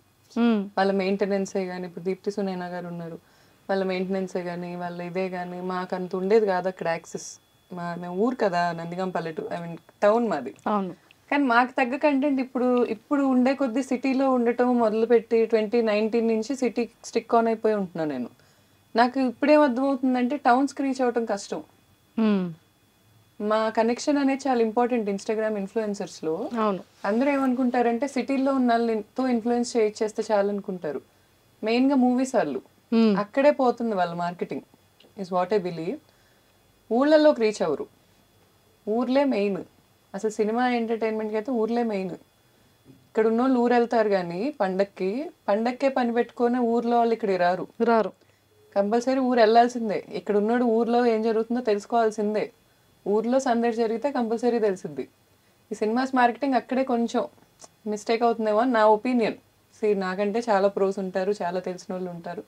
వాళ్ళ మెయింటెనెన్సే కానీ, ఇప్పుడు దీప్తి సునైనా గారు ఉన్నారు, వాళ్ళ మెయింటెనెన్సే కానీ, వాళ్ళ ఇదే కానీ మాకు అంత ఉండేది కాదు అక్కడ యాక్సెస్. మేము ఊరు కదా, నందిగాం పల్లెటూరు, ఐ మీన్ టౌన్ మాది. అవును. కానీ మాకు తగ్గ కంటెంట్ ఇప్పుడు ఉండే కొద్ది సిటీలో ఉండటం మొదలుపెట్టి 2019 నుంచి సిటీ స్టిక్ ఆన్ అయిపోయి ఉంటున్నాను నేను. నాకు ఇప్పుడేం అర్థమవుతుందంటే టౌన్స్కి రీచ్ అవ్వటం కష్టం. మా కనెక్షన్ అనేది చాలా ఇంపార్టెంట్ ఇన్స్టాగ్రామ్ ఇన్ఫ్లుయెన్సర్స్లో. అవును. అందరూ ఏమనుకుంటారంటే సిటీల్లో ఉన్న వాళ్ళతో ఇన్ఫ్లుయెన్స్ చేస్తే చాలు అనుకుంటారు. మెయిన్గా మూవీస్ వాళ్ళు అక్కడే పోతుంది వాళ్ళ marketing, is what I believe. ఊళ్ళల్లోకి రీచ్ అవ్వరు. ఊర్లే మెయిన్. అసలు సినిమా ఎంటర్టైన్మెంట్కి అయితే ఊర్లే మెయిన్. ఇక్కడ ఉన్న వాళ్ళు ఊరు వెళ్తారు కానీ పండక్కే పని పెట్టుకొని ఊర్లో వాళ్ళు ఇక్కడికి రారు. కంపల్సరీ ఊరు వెళ్ళాల్సిందే. ఇక్కడ ఉన్నాడు ఊర్లో ఏం జరుగుతుందో తెలుసుకోవాల్సిందే. ఊర్లో సందడి జరిగితే కంపల్సరీ తెలిసిద్ది. ఈ సినిమాస్ మార్కెటింగ్ అక్కడే కొంచెం మిస్టేక్ అవుతుందేమో అని నా ఒపీనియన్. నాకంటే చాలా ప్రోస్ ఉంటారు, చాలా తెలిసిన వాళ్ళు ఉంటారు.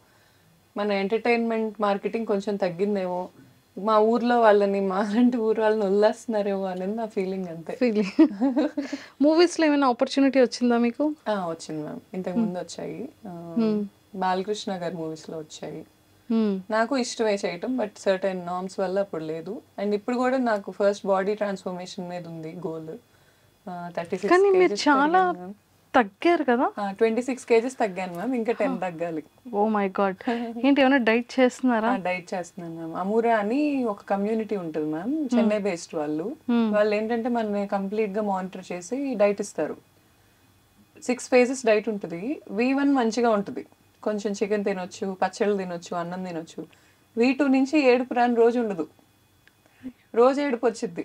మన ఎంటర్టైన్మెంట్ మార్కెటింగ్ కొంచెం తగ్గిందేమో, మా ఊర్లో వాళ్ళని, మా లాంటి ఊరు వాళ్ళని వదిలేస్తున్నారేమో అనేది నా ఫీలింగ్ అంతే. మూవీస్లో ఏమైనా ఆపర్చునిటీ వచ్చిందా మీకు? వచ్చింది మ్యామ్, ఇంతకు ముందు వచ్చాయి. బాలకృష్ణ గారి మూవీస్లో వచ్చాయి. నాకు ఇష్టమే చేయటం, బట్ సర్టెన్ నార్మ్స్ వల్ల అప్పుడు లేదు. అండ్ ఇప్పుడు కూడా నాకు ఫస్ట్ బాడీ ట్రాన్స్ఫర్మేషన్ మీద ఉంది గోల్. 36 కానీ మీరు kgs చాలా తగ్గారు కదా? 26 kgs తగ్గాను మ్యామ్, ఇంకా 10 తగ్గాలి. Oh my God. ఏంటి ఏమైనా డైట్ చేస్తున్నారా? డైట్ చేస్తున్నాను మ్యామ్. అమూరా అని ఒక కమ్యూనిటీ ఉంటుంది మ్యామ్, చెన్నై బేస్డ్ వాళ్ళు. వాళ్ళు ఏంటంటే మనని కంప్లీట్గా మానిటర్ చేసి డైట్ ఇస్తారు. 6 phases డైట్ ఉంటుంది. V1 మంచిగా ఉంటుంది, కొంచెం చికెన్ తినొచ్చు, పచ్చళ్ళు తినొచ్చు, అన్నం తినొచ్చు. V2 నుంచి ఏడుపు రాని రోజు ఉండదు, రోజు ఏడుపు వచ్చింది.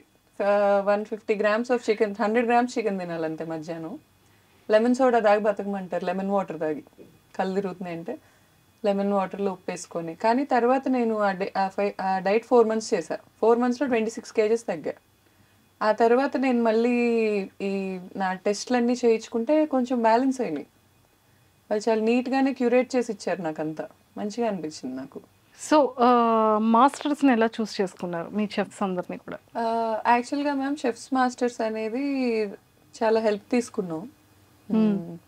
150 grams of chicken, 100 grams chicken తినాలంతే మధ్యాహ్నం. లెమన్ సోడా తాగి బతకమంటారు, లెమన్ వాటర్ తాగి. కళ్ళు తిరుగుతున్నాయి అంటే లెమన్ వాటర్లో ఉప్పు వేసుకొని. కానీ తర్వాత నేను ఆ డైట్ 4 months చేశాను. 4 monthsలో 26 kgs తగ్గా. ఆ తర్వాత నేను మళ్ళీ ఈ నా టెస్ట్లన్నీ చేయించుకుంటే కొంచెం బ్యాలెన్స్ అయినాయి. వాళ్ళు చాలా నీట్గానే క్యూరేట్ చేసి ఇచ్చారు, నాకు అంతా మంచిగా అనిపించింది నాకు. సో మాస్టర్స్ని ఎలా చూస్ చేసుకున్నారు మీ చెఫ్స్ అందరినీ కూడా? యాక్చువల్గా మ్యామ్ చెఫ్స్ మాస్టర్స్ అనేది చాలా హెల్ప్ తీసుకున్నాం.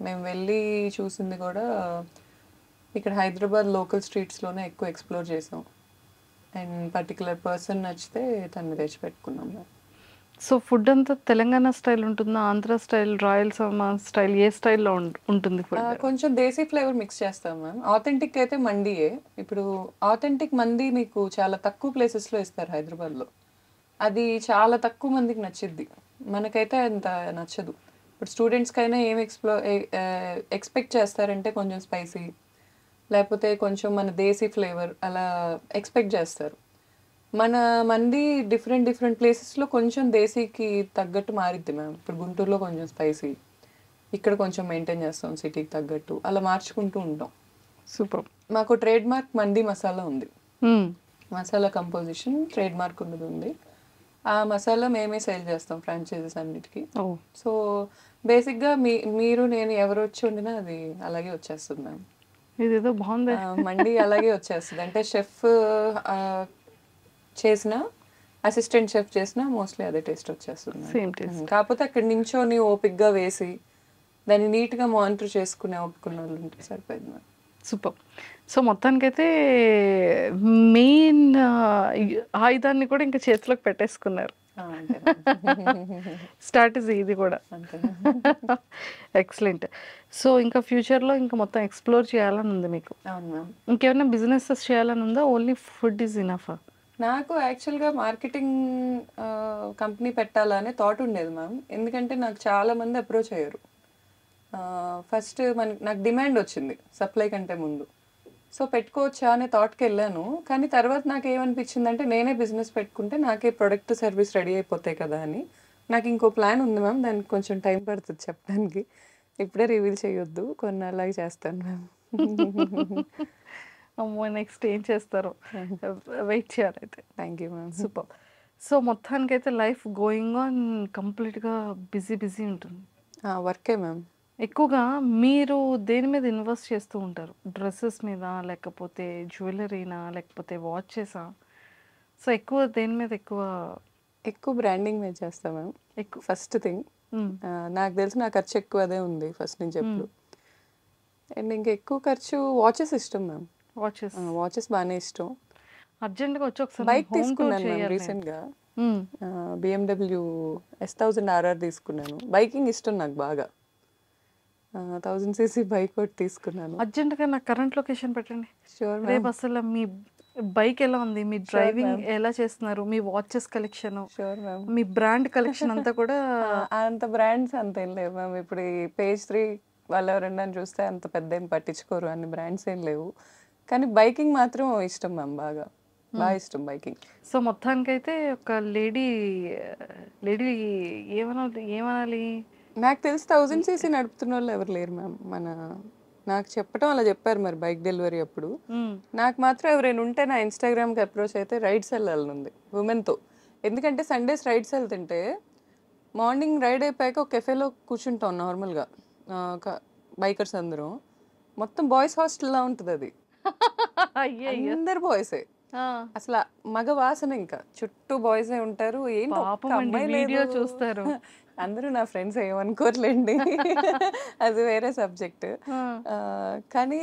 మేము వెళ్ళి చూసింది కూడా ఇక్కడ హైదరాబాద్ లోకల్ స్ట్రీట్స్లోనే ఎక్కువ ఎక్స్ప్లోర్ చేసాం. అండ్ పర్టికులర్ పర్సన్ నచ్చితే తను తెచ్చి పెట్టుకున్నాం. సో ఫుడ్ అంతా తెలంగాణ స్టైల్ ఉంటుందా, ఆంధ్ర స్టైల్, రాయలసీమ స్టైల్, ఏ స్టైల్లో ఉంటుంది ఫుడ్? కొంచెం దేశీ ఫ్లేవర్ మిక్స్ చేస్తాం మ్యామ్. ఆథెంటిక్ అయితే మండీయే. ఇప్పుడు ఆథెంటిక్ మండీ మీకు చాలా తక్కువ ప్లేసెస్లో ఇస్తారు హైదరాబాద్లో. అది చాలా తక్కువ మందికి నచ్చిద్ది, మనకైతే అంత నచ్చదు. ఇప్పుడు స్టూడెంట్స్కైనా ఏం ఎక్స్పెక్ట్ చేస్తారంటే కొంచెం స్పైసీ, లేకపోతే కొంచెం మన దేశీ ఫ్లేవర్ అలా ఎక్స్పెక్ట్ చేస్తారు. మన మంది డిఫరెంట్ ప్లేసెస్లో కొంచెం దేశీకి తగ్గట్టు మారిద్ది మ్యామ్. ఇప్పుడు గుంటూరులో కొంచెం స్పైసీ, ఇక్కడ కొంచెం మెయింటైన్ చేస్తాం సిటీకి తగ్గట్టు, అలా మార్చుకుంటూ ఉంటాం. సూపర్. మాకు ట్రేడ్ మార్క్ మండి మసాలా ఉంది. మసాలా కంపోజిషన్ ట్రేడ్ మార్క్ ఉన్నది ఉంది. ఆ మసాలా మేమే సేల్ చేస్తాం ఫ్రాంచైజీస్ అన్నిటికీ. ఓ సో బేసిక్గా మీరు నేను ఎవరు వచ్చి వండినా అది అలాగే వచ్చేస్తుంది మ్యామ్. ఇదేదో బాగుంది. మండి అలాగే వచ్చేస్తుంది. అంటే షెఫ్ చేసిన అసిస్టెంట్ షెఫ్ చేసిన మోస్ట్లీ అదే టేస్ట్ వచ్చేస్తుంది ma'am. Same taste. కాకపోతే అక్కడ నించోని ఓపిక్గా వేసి దాన్ని నీట్గా మానిటర్ చేసుకునే ఓపికన్న వాళ్ళు ఉంటే సరిపోయింది మ్యామ్. సూపర్. సో మొత్తానికైతే మెయిన్ ఆయుధాన్ని కూడా ఇంకా చేతిలోకి పెట్టేసుకున్నారు. అంతే స్ట్రాటజీ ఇది కూడా. అంతే. ఎక్సలెంట్. సో ఇంకా ఫ్యూచర్లో ఇంకా మొత్తం ఎక్స్ప్లోర్ చేయాలని ఉంది మీకు? అవును మ్యామ్. ఇంకేమైనా బిజినెసెస్ చేయాలని ఉందా? Only food is enough? నాకు యాక్చువల్గా మార్కెటింగ్ కంపెనీ పెట్టాలనే థాట్ ఉండేది మ్యామ్. ఎందుకంటే నాకు చాలా మంది అప్రోచ్ అయ్యారు. ఫస్ట్ నాకు డిమాండ్ వచ్చింది సప్లై కంటే ముందు. సో పెట్టుకోవచ్చా అనే థాట్కి వెళ్ళాను. కానీ తర్వాత నాకు ఏమనిపించింది అంటే నేనే బిజినెస్ పెట్టుకుంటే నాకే ప్రొడక్ట్ సర్వీస్ రెడీ అయిపోతాయి కదా అని. నాకు ఇంకో ప్లాన్ ఉంది మ్యామ్. దానికి కొంచెం టైం పడుతుంది చెప్పడానికి. ఇప్పుడే రివీల్ చేయొద్దు, కొన్నాళ్ళకి చేస్తాను మ్యామ్. అమ్మో నెక్స్ట్ ఏం చేస్తారో వెయిట్ చేయాలి అయితే. Thank you ma'am. Super. So మొత్తానికైతే లైఫ్ గోయింగ్ ఆన్ కంప్లీట్గా బిజీ ఉంటుంది. వర్కే మ్యామ్. ఎక్కువగా మీరు దేని మీద ఇన్వెస్ట్ చేస్తూ ఉంటారు? డ్రెస్సెస్ మీద, లేకపోతే జ్యువెలరీనా, లేకపోతే వాచెసా? సో ఎక్కువ దేని మీద ఎక్కువ బ్రాండింగ్ మీద చేస్తాం మ్యామ్. ఎక్కువ ఫస్ట్ థింగ్ నాకు తెలిసి నా ఖర్చు ఎక్కువ అదే ఉంది ఫస్ట్ నుంచి ఎప్పుడు. అండ్ ఇంకా ఎక్కువ ఖర్చు వాచెస్ ఇష్టం మ్యామ్. వాచెస్ బాగానే ఇష్టం. అర్జెంట్గా వచ్చి ఒకసారి బైక్ తీసుకున్నాను మ్యామ్ రీసెంట్గా. BMW S1000 RR తీసుకున్నాను. బైకింగ్ ఇష్టం నాకు బాగా. 1000cc బైక్ ఒకటి తీసుకున్నాను. అర్జెంట్గా నాకు కరెంట్ లొకేషన్ పెట్టండి. షూర్ రేపు మ్యామ్. అసలు మీ బైక్ ఎలా ఉంది, మీ డ్రైవింగ్ ఎలా చేస్తున్నారు, మీ వాచెస్ కలెక్షన్, షూర్ మ్యామ్. మీ బ్రాండ్ కలెక్షన్ అంతా కూడా అంత బ్రాండ్స్ అంత ఏం లేవు మ్యామ్. ఇప్పుడు ఈ పేజ్ 3 వాళ్ళు ఎవరన్నా చూస్తే అంత పెద్ద ఏం పట్టించుకోరు, అన్ని బ్రాండ్స్ ఏం లేవు. కానీ బైకింగ్ మాత్రం ఇష్టం మ్యామ్. బాగా ఇష్టం బైకింగ్. సో మొత్తానికైతే ఒక లేడీ ఏమనాలి, నాకు తెలిసి 1000cc నడుపుతున్న వాళ్ళు ఎవరు లేరు మ్యామ్. నాకు చెప్పడం అలా చెప్పారు మరి బైక్ డెలివరీ అప్పుడు. నాకు మాత్రం ఎవరైనా ఉంటే నా ఇన్స్టాగ్రామ్కి అప్రోచ్ అయితే రైడ్స్ వెళ్ళాలనుంది ఉమెన్తో. ఎందుకంటే సండేస్ రైడ్స్ వెళ్తుంటే మార్నింగ్ రైడ్ అయిపోయాక ఒక కెఫేలో కూర్చుంటాం నార్మల్గా బైకర్స్ అందరం. మొత్తం బాయ్స్ హాస్టల్లా ఉంటుంది అది. అందరు బాయ్సే. అసలు మగ వాసన, ఇంకా చుట్టూ బాయ్సే ఉంటారు. ఏంటి ఒక్క అమ్మాయి లేదు. చూస్తారు అందరూ నా ఫ్రెండ్స్ ఏమనుకోర్లేండి, అది వేరే సబ్జెక్ట్. కానీ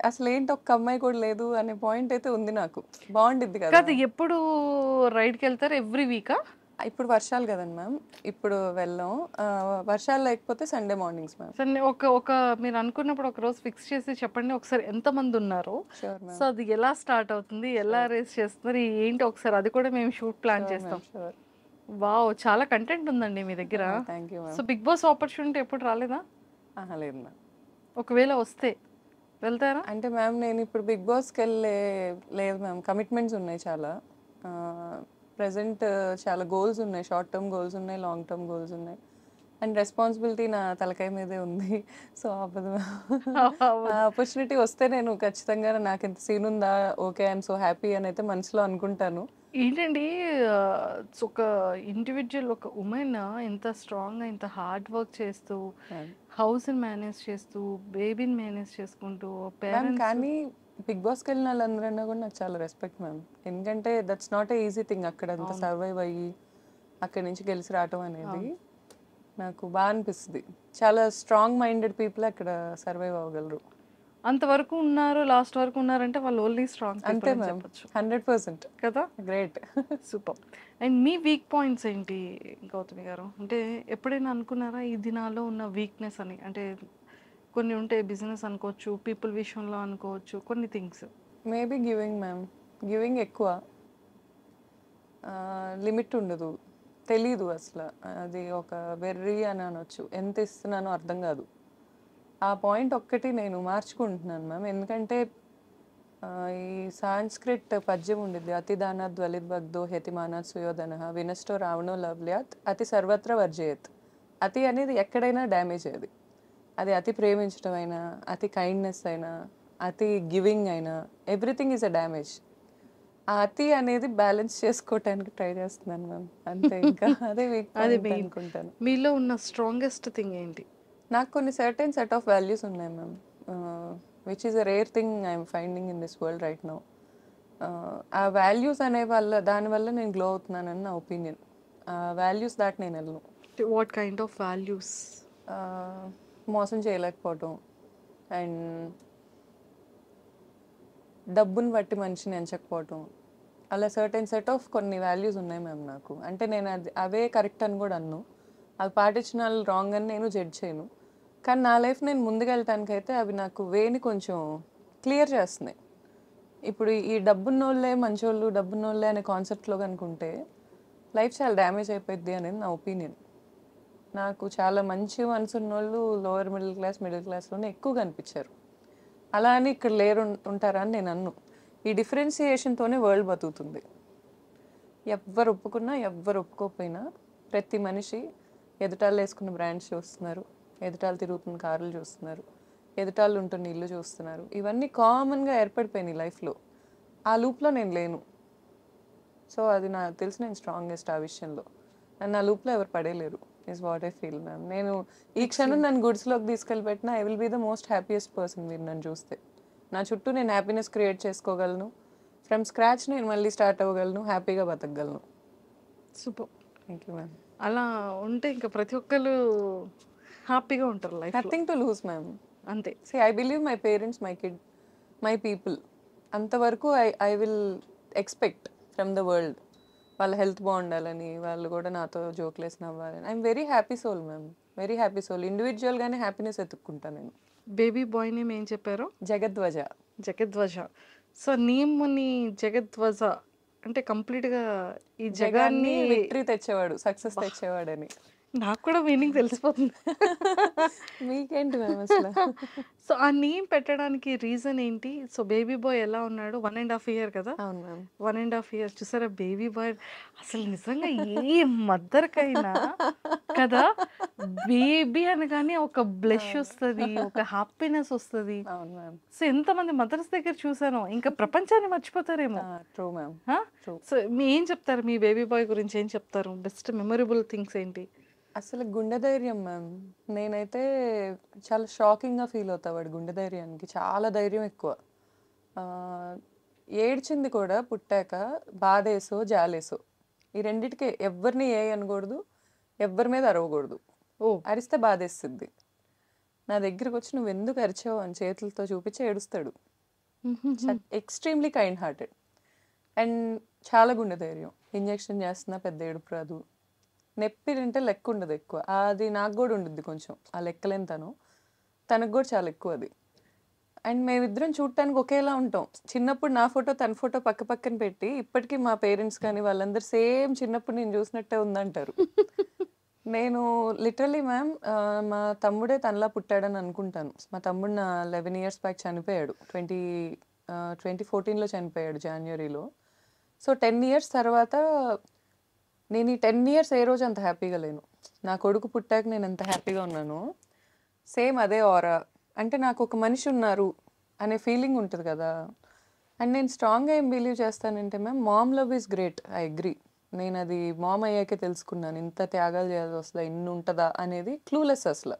అసలు ఏంటి ఒక్క అమ్మాయి కూడా లేదు అనే పాయింట్ అయితే ఉంది నాకు. బాగుండిద్ది కదా. ఎప్పుడు రైడ్కి వెళ్తారు? ఎవ్రీ వీకా? ఇప్పుడు వర్షాలు కదండి మ్యామ్, ఇప్పుడు వెళ్ళాం. వర్షాలు లేకపోతే సండే మార్నింగ్స్ మ్యామ్. సండే ఒక మీరు అనుకున్నప్పుడు ఒక రోజు ఫిక్స్ చేసి చెప్పండి ఒకసారి ఎంతమంది ఉన్నారు. Sure ma'am. సో అది ఎలా స్టార్ట్ అవుతుంది, ఎలా రేస్ చేస్తున్నారు ఏంటి, ఒకసారి అది కూడా మేము షూట్ ప్లాన్ చేస్తాం. షూర్. వావ్, చాలా కంటెంట్ ఉందండి మీ దగ్గర. Thank you so ma'am. Bigg Boss opportunity ఎప్పుడు రాలేదా? లేదు మ్యామ్. ఒకవేళ వస్తే వెళ్తారా? అంటే మ్యామ్ నేను ఇప్పుడు బిగ్ బాస్కి లేదు మ్యామ్. కమిట్మెంట్స్ ఉన్నాయి చాలా. ప్రజెంట్ చాలా గోల్స్ ఉన్నాయి. షార్ట్ టర్మ్ గోల్స్ ఉన్నాయి, లాంగ్ టర్మ్ గోల్స్ ఉన్నాయి. అండ్ రెస్పాన్సిబిలిటీ నా తలకాయ మీదే ఉంది. సో అవ్వదు. ఆపర్చునిటీ వస్తే నేను ఖచ్చితంగా నాకు ఎంత సీన్ ఉందా, ఓకే ఐఎమ్ సో హ్యాపీ అని అయితే మనసులో అనుకుంటాను. ఏంటండి ఒక ఇండివిజువల్, ఒక ఉమెన్ ఎంత స్ట్రాంగ్గా, ఇంత హార్డ్ వర్క్ చేస్తూ, హౌస్ని మేనేజ్ చేస్తూ, బేబీని మేనేజ్ చేసుకుంటూ, పేరెంట్స్. కానీ బిగ్ బాస్కి వెళ్ళిన వాళ్ళందరన్నా కూడా నాకు చాలా రెస్పెక్ట్ మ్యామ్. ఎందుకంటే that's not a easy thing. అక్కడ అంత సర్వైవ్ అయ్యి అక్కడి నుంచి గెలిచి రావటం అనేది నాకు బాగా అనిపిస్తుంది. చాలా స్ట్రాంగ్ మైండెడ్ పీపుల్ అక్కడ సర్వైవ్ అవ్వగలరు. అంతవరకు ఉన్నారు, లాస్ట్ వరకు ఉన్నారంటే వాళ్ళు ఓన్లీ స్ట్రాంగ్ అంతే మ్యామ్. 100% కదా. Great. Super. And me weak points ఏంటి గౌతమి గారు? అంటే ఎప్పుడైనా అనుకున్నారా ఇది నాలో ఉన్న వీక్నెస్ అని? అంటే కొన్ని ఉంటే బిజినెస్ అనుకోవచ్చు, పీపుల్ విషయంలో అనుకోవచ్చు, కొన్ని things. Maybe giving ma'am. Giving ఎక్కువ, లిమిట్ ఉండదు. తెలీదు అసలు, అది ఒక వెర్రీ అని అనొచ్చు. ఎంత ఇస్తున్నానో అర్థం కాదు. ఆ పాయింట్ ఒక్కటి నేను మార్చుకుంటున్నాను మ్యామ్. ఎందుకంటే ఈ సాంస్క్రిట్ పద్యం ఉండిద్ది, అతి దానాత్ ధ్వలిద్భగ్ధో హెతిమానాత్ సుయోధన వినష్టో రావణో లవ్ల్యాత్ అతి సర్వత్ర వర్జయత్. అతి అనేది ఎక్కడైనా డ్యామేజ్. అది అతి ప్రేమించడం అయినా, అతి కైండ్నెస్ అయినా, అతి గివింగ్ అయినా ఎవ్రీథింగ్ ఈజ్ అ డ్యామేజ్. ఆ అతి అనేది బ్యాలెన్స్ చేసుకోవటానికి ట్రై చేస్తున్నాను మ్యామ్, అంతే. ఇంకా అదే వీక్ అది పాయింట్ మెయిన్. అనుకుంటాను. మీలో ఉన్న స్ట్రాంగెస్ట్ థింగ్ ఏంటి? నాకు కొన్ని సర్టెన్ సెట్ ఆఫ్ వాల్యూస్ ఉన్నాయి ma'am, which is a rare thing I'm finding in this world right now. ఆ వాల్యూస్ అనే దానివల్ల నేను గ్లో అవుతున్నానని నా ఒపీనియన్. ఆ వాల్యూస్ దాటి నేను వెళ్ళను. What kind of values? మోసం చేయలేకపోవటం అండ్ డబ్బుని బట్టి మనిషిని ఎంచకపోవటం, అలా సర్టెన్ సెట్ ఆఫ్ కొన్ని వాల్యూస్ ఉన్నాయి మ్యామ్ నాకు. అంటే నేను అవే కరెక్ట్ అని కూడా అన్ను, అవి పాటించిన వాళ్ళు రాంగ్ అని నేను జడ్జ్ చేయను. కానీ నా లైఫ్ నేను ముందుకెళ్ళటానికైతే అవి నాకు వేని కొంచెం క్లియర్ చేస్తున్నాయి. ఇప్పుడు ఈ డబ్బున్నోళ్ళే మంచోళ్ళు, డబ్బున్నోళ్ళే అనే కాన్సెప్ట్లో కనుకుంటే లైఫ్ చాలా డ్యామేజ్ అయిపోద్ది అనేది నా ఒపీనియన్. నాకు చాలా మంచి మనసు ఉన్నోళ్ళు లోవర్ మిడిల్ క్లాస్లోనే ఎక్కువ కనిపించారు. అలా అని ఇక్కడ లేరు ఉంటారా అని నేను అన్ను. ఈ డిఫరెన్సియేషన్తోనే వరల్డ్ బతుకుతుంది. ఎవ్వరు ఒప్పుకున్నా ఎవ్వరు ఒప్పుకోకపోయినా ప్రతి మనిషి ఎదుటాళ్ళు వేసుకున్న బ్రాండ్స్ చూస్తున్నారు, ఎదుటాళ్ళు తిరుగుతున్న కార్లు చూస్తున్నారు, ఎదుటాళ్ళు ఉంటున్న ఇల్లు చూస్తున్నారు. ఇవన్నీ కామన్గా ఏర్పడిపోయినాయి లైఫ్లో. ఆ లూప్లో నేను లేను. సో అది నాకు తెలిసి నేను స్ట్రాంగెస్ట్ ఆ విషయంలో. అండ్ నా లూప్లో ఎవరు పడేలేరు is what I feel ma'am. నేను ఈ క్షణం నన్ను గుడ్స్లోకి తీసుకెళ్ళి పెట్టినా I will be the most happiest person. మీరు నన్ను చూస్తే నా చుట్టూ నేను హ్యాపీనెస్ క్రియేట్ చేసుకోగలను. ఫ్రమ్ స్క్రాచ్ నేను మళ్ళీ స్టార్ట్ అవ్వగలను, హ్యాపీగా బతకగలను. సూపర్. Thank you ma'am. అలా ఉంటే ఇంకా ప్రతి ఒక్కరు హ్యాపీగా ఉంటారు life. Nothing to lose ma'am. అంతే. See, I believe my parents, my kid, my people. అంతవరకు I will expect from the world. వాళ్ళ హెల్త్ బాగుండాలని, వాళ్ళు కూడా నాతో జోక్లేసి నవ్వాలని. I'm very happy soul ma'am, very happy soul. ఇండివిజువల్గానే హ్యాపీనెస్ ఎత్తుక్కుంటాను నేను. బేబీ బాయ్ నేమ్ ఏం చెప్పారు? జగద్వజ. జగద్వజ. సో నేమ్ని జగద్వజ అంటే కంప్లీట్గా ఈ జగాన్ని విక్టరీ తెచ్చేవాడు, సక్సెస్ తెచ్చేవాడని. నాకు కూడా మీనింగ్ తెలిసిపోతుంది. మీకేంటి మ్యామ్ అసలు? సో ఆ నేమ్ పెట్టడానికి రీజన్ ఏంటి? సో బేబీ బాయ్ ఎలా ఉన్నాడు? 1.5 year కదా? అవును మ్యామ్. 1.5 years చూసారా బేబీ బాయ్. అసలు నిజంగా ఏ మదర్కైనా కదా బేబీ అనగానే ఒక బ్లెష్ వస్తుంది, ఒక హ్యాపీనెస్ వస్తుంది. అవును మ్యామ్. సో ఎంతమంది మదర్స్ దగ్గర చూసాను, ఇంకా ప్రపంచాన్ని మర్చిపోతారేమో. True ma'am. ట్రూ. సో మీ ఏం చెప్తారు మీ బేబీ బాయ్ గురించి? ఏం చెప్తారు? బెస్ట్ మెమొరబుల్ థింగ్స్ ఏంటి? అసలు గుండె ధైర్యం మ్యామ్. నేనైతే చాలా షాకింగ్గా ఫీల్ అవుతా వాడు గుండె ధైర్యానికి. చాలా ధైర్యం ఎక్కువ. ఆ, ఏడ్చింది కూడా పుట్టాక బాధేసో జాలేసో, ఈ రెండిటికే. ఎవరిని ఏ అనకూడదు, ఎవరి మీద అరవకూడదు. అరిస్తే బాధేస్తుంది. నా దగ్గరకు వచ్చి నువ్వు ఎందుకు అరిచావు అని చేతులతో చూపించి ఏడుస్తాడు. ఎక్స్ట్రీమ్లీ కైండ్ హార్టెడ్ అండ్ చాలా గుండె ధైర్యం. ఇంజెక్షన్ చేస్తున్నా పెద్ద ఏడుపు రాదు. నొప్పి తింటే లెక్క ఉండదు ఎక్కువ. అది నాకు కూడా ఉండుద్ది కొంచెం, ఆ లెక్కలేని తనకు కూడా చాలా ఎక్కువ అది. అండ్ మేమిద్దరం చూడటానికి ఒకేలా ఉంటాం. చిన్నప్పుడు నా ఫోటో తన ఫోటో పక్క పక్కన పెట్టి ఇప్పటికీ మా పేరెంట్స్ కానీ వాళ్ళందరూ సేమ్ చిన్నప్పుడు నేను చూసినట్టే ఉందంటారు. నేను లిటరలీ మ్యామ్ మా తమ్ముడే తనలా పుట్టాడని అనుకుంటాను. మా తమ్ముడు నా 11 years బ్యాక్ చనిపోయాడు. 2014లో చనిపోయాడు జనవరిలో. సో 10 years తర్వాత నేను ఈ 10 years ఏ రోజు అంత హ్యాపీగా లేను. నా కొడుకు పుట్టాక నేను ఎంత హ్యాపీగా ఉన్నానో సేమ్ అదే ఆరా. అంటే నాకు ఒక మనిషి ఉన్నారు అనే ఫీలింగ్ ఉంటుంది కదా. అండ్ నేను స్ట్రాంగ్గా ఏం బిలీవ్ చేస్తానంటే ma'am, mom love is great, I agree. నేను అది మామ్ అయ్యాకే తెలుసుకున్నాను. ఇంత త్యాగాలు చేయాల్సి వస్తుందా, ఇన్ని ఉంటుందా అనేది క్లూలెస్. అసలు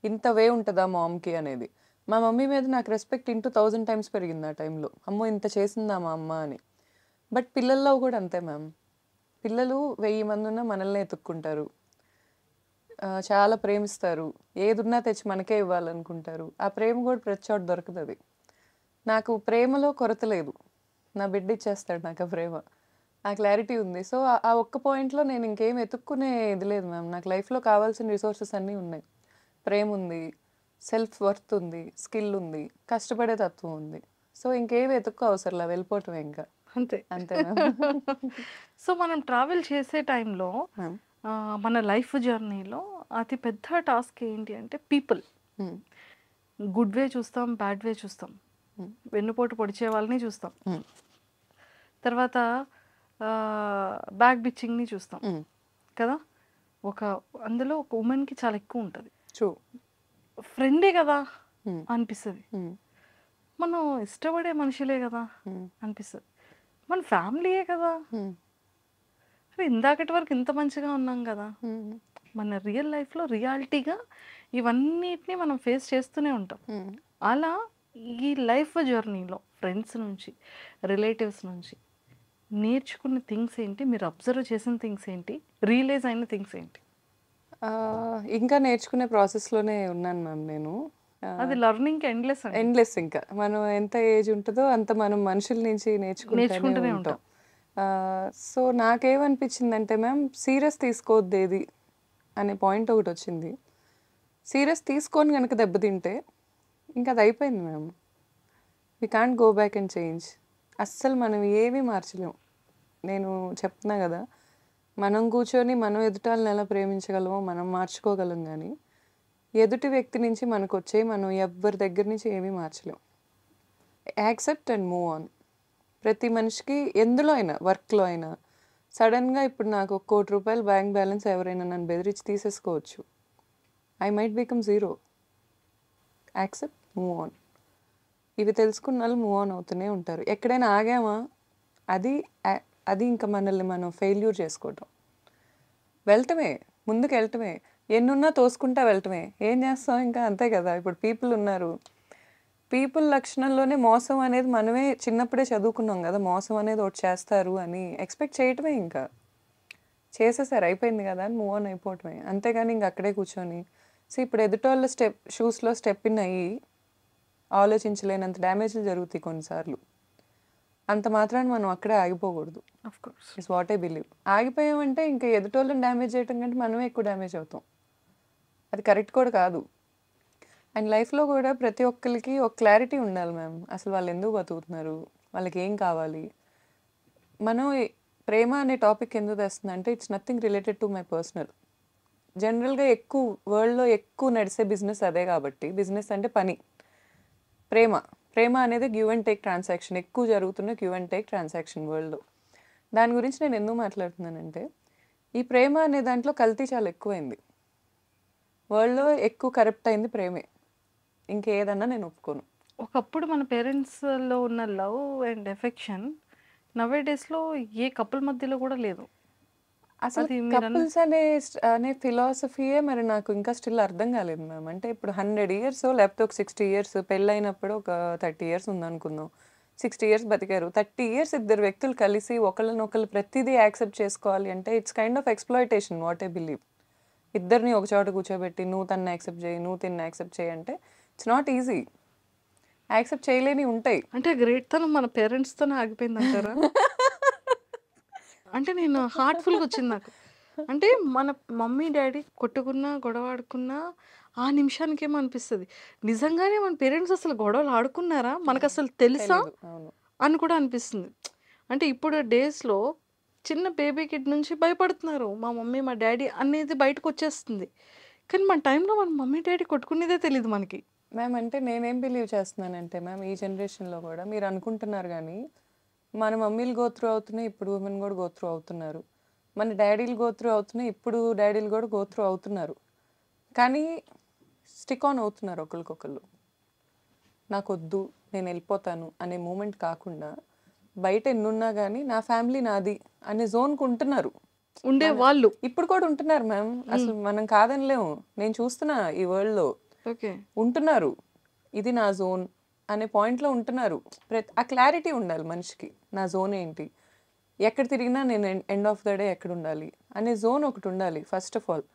ఇంత వే ఉంటుందా మామ్కి అనేది. మా మమ్మీ మీద నాకు రెస్పెక్ట్ 1000 times పెరిగింది ఆ టైంలో. అమ్మో ఇంత చేసిందా మా అమ్మ అని. బట్ పిల్లల్లో కూడా అంతే మ్యామ్. పిల్లలు 1000 మంది ఉన్నా మనల్ని ఎత్తుక్కుంటారు, చాలా ప్రేమిస్తారు, ఏదున్నా తెచ్చి మనకే ఇవ్వాలనుకుంటారు. ఆ ప్రేమ కూడా ప్రతి చోట దొరకదు. నాకు ప్రేమలో కొరత లేదు. నా బిడ్డ ఇచ్చేస్తాడు నాకు ఆ ప్రేమ. ఆ క్లారిటీ ఉంది. సో ఆ ఒక్క పాయింట్లో నేను ఇంకేం ఎత్తుక్కునే ఇది లేదు మ్యామ్. నాకు లైఫ్లో కావాల్సిన రిసోర్సెస్ అన్నీ ఉన్నాయి. ప్రేమ ఉంది, సెల్ఫ్ వర్త్ ఉంది, స్కిల్ ఉంది, కష్టపడే తత్వం ఉంది. సో ఇంకేమి ఎత్తుక్కో అవసరంలా, వెళ్ళిపోవటం ఇంకా అంతే. అంతే. సో మనం ట్రావెల్ చేసే టైంలో మన లైఫ్ జర్నీలో అతి పెద్ద టాస్క్ ఏంటి అంటే పీపుల్. గుడ్ వే చూస్తాం, బ్యాడ్ వే చూస్తాం, వెన్నుపోటు పొడిచే వాళ్ళని చూస్తాం, తర్వాత బ్యాక్ బిచ్చింగ్ని చూస్తాం కదా. అందులో ఒక ఉమెన్కి చాలా ఎక్కువ ఉంటుంది. ఫ్రెండే కదా అనిపిస్తుంది. మనం ఇష్టపడే మనుషులే కదా హ్మ్. అనిపిస్తుంది. మన ఫ్యామిలీయే కదా. హ్మ్. అరే ఇందాకటి వరకు ఇంత మంచిగా ఉన్నాం కదా. హ్మ్. మన రియల్ లైఫ్లో రియాలిటీగా ఇవన్నిటిని మనం ఫేస్ చేస్తూనే ఉంటాం. హ్మ్. అలా ఈ లైఫ్ జర్నీలో ఫ్రెండ్స్ నుంచి, రిలేటివ్స్ నుంచి నేర్చుకున్న థింగ్స్ ఏంటి? మీరు అబ్జర్వ్ చేసిన థింగ్స్ ఏంటి? రియలైజ్ అయిన థింగ్స్ ఏంటి? ఇంకా నేర్చుకునే ప్రాసెస్‌లోనే ఉన్నాను మ్యామ్ నేను. అది లెర్నింగ్‌కి ఎండ్‌లెస్ అండి. ఎండ్‌లెస్ ఇంకా. మనం ఎంత ఏజ్ ఉంటదో అంత మనం మనుషుల నుంచి నేర్చుకుంటూనే నేర్చుకుంటూనే ఉంటాం. ఉంటాం. సో, నాకేమనిపించిందంటే మ్యామ్ సీరియస్ తీసుకోవద్దేది అనే పాయింట్ ఒకటొచ్చింది. సీరియస్ తీసుకొని గనక దెబ్బతింటే ఇంకా అది అయిపోయింది ma'am. We can't go back and change. అస్సలు మనం ఏమీ మార్చలేం. నేను చెప్తున్నా గదా! మనం కూర్చొని మనం ఎదుటాళ్ళని ఎలా ప్రేమించగలమో మనం మార్చుకోగలం గానీ, ఎదుటి వ్యక్తి నుంచి మనకొచ్చేయి మనం ఎవ్వరి దగ్గర నుంచి ఏమీ మార్చలేం. Accept and move on. ప్రతి మనిషికి ఎందులో అయినా, వర్క్‌లో అయినా సడెన్‌గా ఇప్పుడు నాకు ఒక రూ. 1,00,00,000 బ్యాంక్ బ్యాలెన్స్ ఎవరైనా నన్ను బెదిరించి తీసేసుకోవచ్చు. I might become zero. Accept, move on. ఇవి తెలుసుకున్నోళ్ళు మూవ్ ఆన్ అవుతూనే ఉంటారు. ఎక్కడైనా ఆగామా అది అది ఇంకా మనల్ని మనం ఫెయిల్యూర్ చేసుకోవటం. వెళ్ళటమే, ముందుకెళ్ళటమే. ఎన్నున్నా తోసుకుంటా వెళ్ళటమే. ఏం చేస్తాం ఇంకా అంతే కదా! ఇప్పుడు పీపుల్ ఉన్నారు. పీపుల్ లక్షణంలోనే మోసం అనేది మనమే చిన్నప్పుడే చదువుకున్నాం కదా! మోసం అనేది ఒకటి చేస్తారు అని ఎక్స్‌పెక్ట్ చేయటమే ఇంకా. చేసేసారు అయిపోయింది కదా! అని మూవ్ ఆన్ అయిపోవటమే. అంతేగాని ఇంక అక్కడే కూర్చొని ఇప్పుడు ఎదుటోళ్ళ షూస్‌లో స్టెప్ ఇన్ అయ్యి ఆలోచించలేనంత డ్యామేజ్‌లు జరుగుతాయి కొన్నిసార్లు. అంత మాత్రాన మనం అక్కడే ఆగిపోకూడదు. Of course. It's what I believe. ఆగిపోయామంటే ఇంకా ఎదుటోళ్ళని డ్యామేజ్ చేయటం కంటే మనమే ఎక్కువ డ్యామేజ్ అవుతాం. అది కరెక్ట్ కూడా కాదు. అండ్ లైఫ్‌లో కూడా ప్రతి ఒక్కళ్ళకి ఒక క్లారిటీ ఉండాలి మ్యామ్. అసలు వాళ్ళు ఎందుకు బతుకుతున్నారు? వాళ్ళకి ఏం కావాలి? మనం ప్రేమ అనే టాపిక్ ఎందుకు తెస్తుందంటే it's nothing related to my personal. జనరల్‌గా వరల్డ్‌లో ఎక్కువ నడిసే బిజినెస్ అదే కాబట్టి బిజినెస్ అంటే పని. ప్రేమ అనేది గివ్ అండ్ టేక్ ట్రాన్సాక్షన్. ఎక్కువ జరుగుతున్న గివ్ అండ్ టేక్ ట్రాన్సాక్షన్ వరల్డ్‌లో. దాని గురించి నేను ఎందుకు మాట్లాడుతున్నానంటే ఈ ప్రేమ అనే దాంట్లో కల్తీ చాలా ఎక్కువైంది. వరల్డ్‌లో ఎక్కువ కరప్ట్ అయింది ప్రేమే. ఇంకేదన్నా నేను ఒప్పుకోను. ఒకప్పుడు మన పేరెంట్స్‌లో ఉన్న లవ్ అండ్ ఎఫెక్షన్ నౌ డేస్‌లో ఏ కపుల్ మధ్యలో కూడా లేదు. అసలు అది మీరన్న కపుల్స్ అనే ఫిలాసఫీయే మరి నాకు ఇంకా స్టిల్ అర్థం కాలేదు మ్యామ్. అంటే ఇప్పుడు 100 ఇయర్స్ లేకపోతే ఒక 60 ఇయర్స్ పెళ్ళైనప్పుడు ఒక 30 ఇయర్స్ ఉందనుకుందాం. 60 ఇయర్స్ బతికారు. 30 ఇయర్స్ ఇద్దరు వ్యక్తులు కలిసి ఒకళ్ళనొకళ్ళు ప్రతిదీ యాక్సెప్ట్ చేసుకోవాలి అంటే it's kind of exploitation what I believe. ఇద్దరిని ఒక చోట కూర్చోబెట్టి నువ్వు తనని యాక్సెప్ట్ చేయి, నువ్వు తిన్ని యాక్సెప్ట్ చేయి అంటే ఇట్స్ నాట్ ఈజీ. యాక్సెప్ట్ చేయలేనివి ఉంటాయి. అంటే గ్రేట్‌తనం మన పేరెంట్స్‌తోనే ఆగిపోయిందంటారా? అంటే నేను హార్ట్‌ఫుల్‌గా వచ్చింది నాకు. అంటే మన మమ్మీ, డ్యాడీ కొట్టుకున్నా, గొడవ ఆడుకున్నా ఆ నిమిషానికేమో అనిపిస్తది. నిజంగానే మన పేరెంట్స్ అసలు గొడవలు ఆడుకున్నారా? మనకసలు తెలుసా? తెలీదు. అవును. అని కూడా అనిపిస్తుంది. అంటే ఇప్పుడు డేస్‌లో చిన్న బేబీ కిడ్ నుంచి భయపడుతున్నారు. మా మమ్మీ, మా డ్యాడీ అనేది బయటకొచ్చేస్తుంది. కానీ మన టైంలో మన మమ్మీ, డ్యాడీ కొట్టుకునేదే తెలీదు మనకి. మ్యామ్ అంటే నేనేం బిలీవ్ చేస్తున్నానంటే మ్యామ్ ఈ జనరేషన్‌లో కూడా మీరు అనుకుంటున్నారు గానీ, మన మమ్మీలు గో త్రూ అవుతున్నాయి. ఇప్పుడు ఉమెన్ కూడా గో త్రూ అవుతున్నారు. మన డ్యాడీలు గో త్రూ అవుతున్నాయి. ఇప్పుడు డ్యాడీలు కూడా గో త్రూ అవుతున్నారు. కానీ స్టిక్ ఆన్ అవుతున్నారు ఒకళ్ళకొకళ్ళు. నాకొద్దు, నేనెళ్ళిపోతాను అనే మూమెంట్ కాకుండా, బయట ఎన్నున్నా గానీ నా ఫ్యామిలీ నాది అనే జోన్‌కి ఉంటున్నారు. ఉండేవాళ్ళు. ఇప్పుడు కూడా ఉంటున్నారు మ్యామ్. అసలు మనం కాదనలేము. నేను చూస్తున్నా ఈ వరల్డ్‌లో. ఓకే. ఉంటున్నారు. ఇది నా జోన్ అనే పాయింట్‌లో ఉంటున్నారు. ఆ క్లారిటీ ఉండాలి మనిషికి. నా జోన్ ఏంటి? ఎక్కడ తిరిగినా నేను ఎండ్ ఆఫ్ ద డే ఎక్కడుండాలి? అనే జోన్ ఒకటుండాలి ఫస్ట్ ఆఫ్ ఆల్.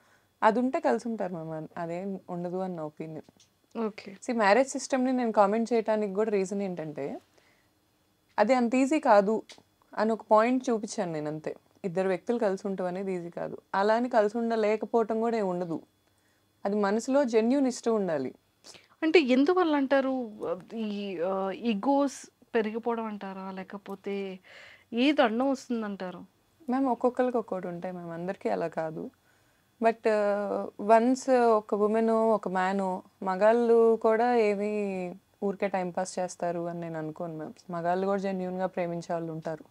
అదుంటే కలిసుంటారు మ్యామ్. అదేం ఉండదు అని నా ఒపీనియన్. ఓకే. మ్యారేజ్ సిస్టమ్‌ని నేను కామెంట్ చేయటానికి కూడా రీజన్ ఏంటంటే, అది అంత ఈజీ కాదు అని ఒక పాయింట్ చూపించాను నేనంతే. ఇద్దరు వ్యక్తులు కలిసి ఉండటం అనేది ఈజీ కాదు. అలా అని కలిసి ఉండలేకపోవటం కూడా ఏమి ఉండదు. అది మనసులో జెన్యూన్ ఇష్టం ఉండాలి. అంటే ఎందువల్ల అంటారు? ఈ ఇగోస్ పెరిగిపోవడం అంటారా? లేకపోతే ఏది అడ్డం వస్తుందంటారు? మ్యామ్ ఒక్కొక్కరికి ఒక్కోటి ఉంటాయి మ్యామ్. అందరికీ అలా కాదు. బట్ వన్స్ ఒక వుమెనో, ఒక మ్యానో మగాళ్ళు కూడా ఏమి ఊరికే టైం పాస్ చేస్తారు అని నేను అనుకోను మ్యామ్. మగాళ్ళు కూడా జెన్యూన్‌గా ప్రేమించే వాళ్ళు ఉంటారు.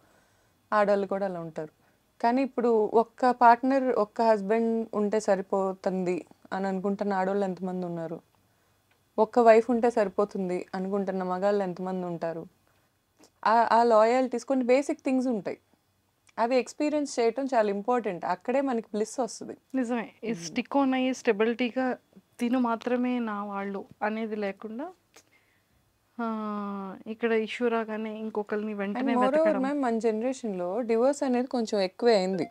ఆడోళ్ళు కూడా అలా ఉంటారు. కానీ ఇప్పుడు ఒక్క పార్ట్నర్, ఒక్క హస్బెండ్ ఉంటే సరిపోతుంది అని అనుకుంటున్న ఆడోళ్ళు ఎంతమంది ఉన్నారు? ఒక్క వైఫ్ ఉంటే సరిపోతుంది అనుకుంటున్న మగాళ్ళు ఎంతమంది ఉంటారు? ఆ లాయల్టీస్ కొన్ని బేసిక్ థింగ్స్ ఉంటాయి. అవి ఎక్స్పీరియన్స్ చేయటం చాలా ఇంపార్టెంట్. అక్కడే మనకి బ్లిస్ వస్తుంది. నిజమే. ఈ స్టిక్ ఆన్ అయ్యి స్టెబిలిటీగా తిను మాత్రమే నా వాళ్ళు అనేది లేకుండా ఇక్కడ ఇష్యూ రాగానే ఇంకొకరిని అండ్ వెంటనే మోర్ ఓవర్ వెతకడం. మ్యామ్, మన జనరేషన్లో డివోర్స్ అనేది కొంచెం ఎక్కువే అయింది.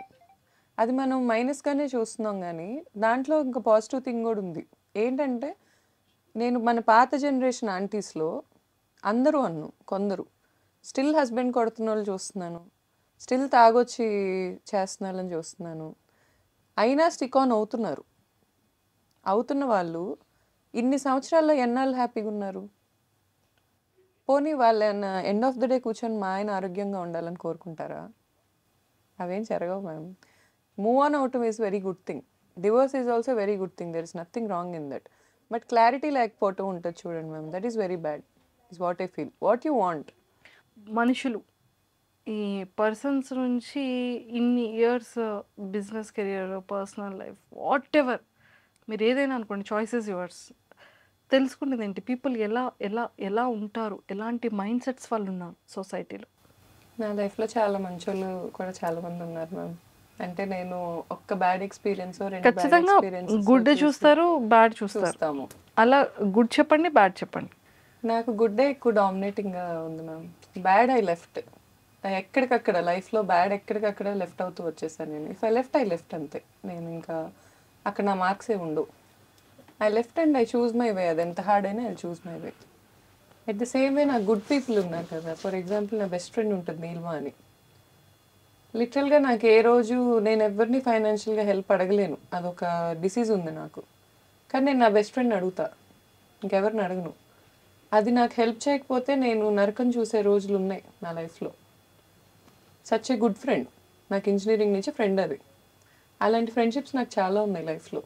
అది మనం మైనస్గానే చూస్తున్నాం, కానీ దాంట్లో ఇంకా పాజిటివ్ థింగ్ కూడా ఉంది. ఏంటంటే నేను మన పాత జనరేషన్ ఆంటీస్లో అందరూ కొందరు స్టిల్ హస్బెండ్ కొడుతున్న వాళ్ళు చూస్తున్నాను, స్టిల్ తాగొచ్చి చేస్తున్న వాళ్ళని చూస్తున్నాను. అయినా స్టిక్ ఆన్ అవుతున్న వాళ్ళు ఇన్ని సంవత్సరాల్లో ఎన్నాళ్ళు హ్యాపీగా ఉన్నారు? పోనీ వాళ్ళు ఎండ్ ఆఫ్ ద డే కూర్చొని మా ఆయన ఆరోగ్యంగా ఉండాలని కోరుకుంటారా? అవేం జరగవు మ్యామ్. మూవ్ ఆన్ అవటం is very good thing. Divorce is also very good thing. There is nothing wrong in that. But clarity లేకపోవటం ఉంటుంది చూడండి ma'am, that is very bad. Is what I feel. What you want? మనుషులు ఈ పర్సన్స్ నుంచి ఇన్ని years business career, personal life, what ever మీరు ఏదైనా అనుకోండి, చాయిసెస్ యువర్స్. తెలుసుకునేది ఏంటి? పీపుల్ ఎలా ఎలా ఎలా ఉంటారు, ఎలాంటి మైండ్ సెట్స్ వాళ్ళు ఉన్నారు సొసైటీలో. నా లైఫ్లో చాలా మంచి వాళ్ళు కూడా చాలా మంది ఉన్నారు మ్యామ్. అంటే నేను ఒక్క బ్యాడ్ ఎక్స్పీరియన్స్ ఖచ్చితంగా గుడ్ చూస్తారు, బ్యాడ్ చూస్తారు. చూస్తాము. అలా గుడ్ చెప్పండి, బ్యాడ్ చెప్పండి. నాకు గుడ్డే ఎక్కువ డామినేటింగ్గా ఉంది మ్యామ్. Bad I left. ఎక్కడికక్కడ లైఫ్లో బ్యాడ్ ఎక్కడికక్కడ లెఫ్ట్ అవుతూ వచ్చేసాను నేను. ఇఫ్ ఐ లెఫ్ట్ అంతే. నేను ఇంకా అక్కడ నా మార్క్స్ ఏ ఉండవు. I left and I choose my way. అది ఎంత హార్డ్ అయినా I choose my way. At the same way నాకు గుడ్ పీపుల్ ఉన్నారు కదా. ఫర్ ఎగ్జాంపుల్ నా బెస్ట్ ఫ్రెండ్ ఉంటుంది నీల్మా అని. లిటరల్గా నాకు ఏ రోజు నేను ఎవరిని ఫైనాన్షియల్గా హెల్ప్ అడగలేను, అదొక డిసీజ్ ఉంది నాకు. కానీ నేను నా బెస్ట్ ఫ్రెండ్ అడుగుతా, ఇంకెవరిని అడగను. అది నాకు హెల్ప్ చేయకపోతే నేను నరకం చూసే రోజులు ఉన్నాయి నా లైఫ్లో. Such a good friend. నాకు ఇంజనీరింగ్ నుంచి ఫ్రెండ్ అది. అలాంటి ఫ్రెండ్షిప్స్ నాకు చాలా ఉన్నాయి లైఫ్లో.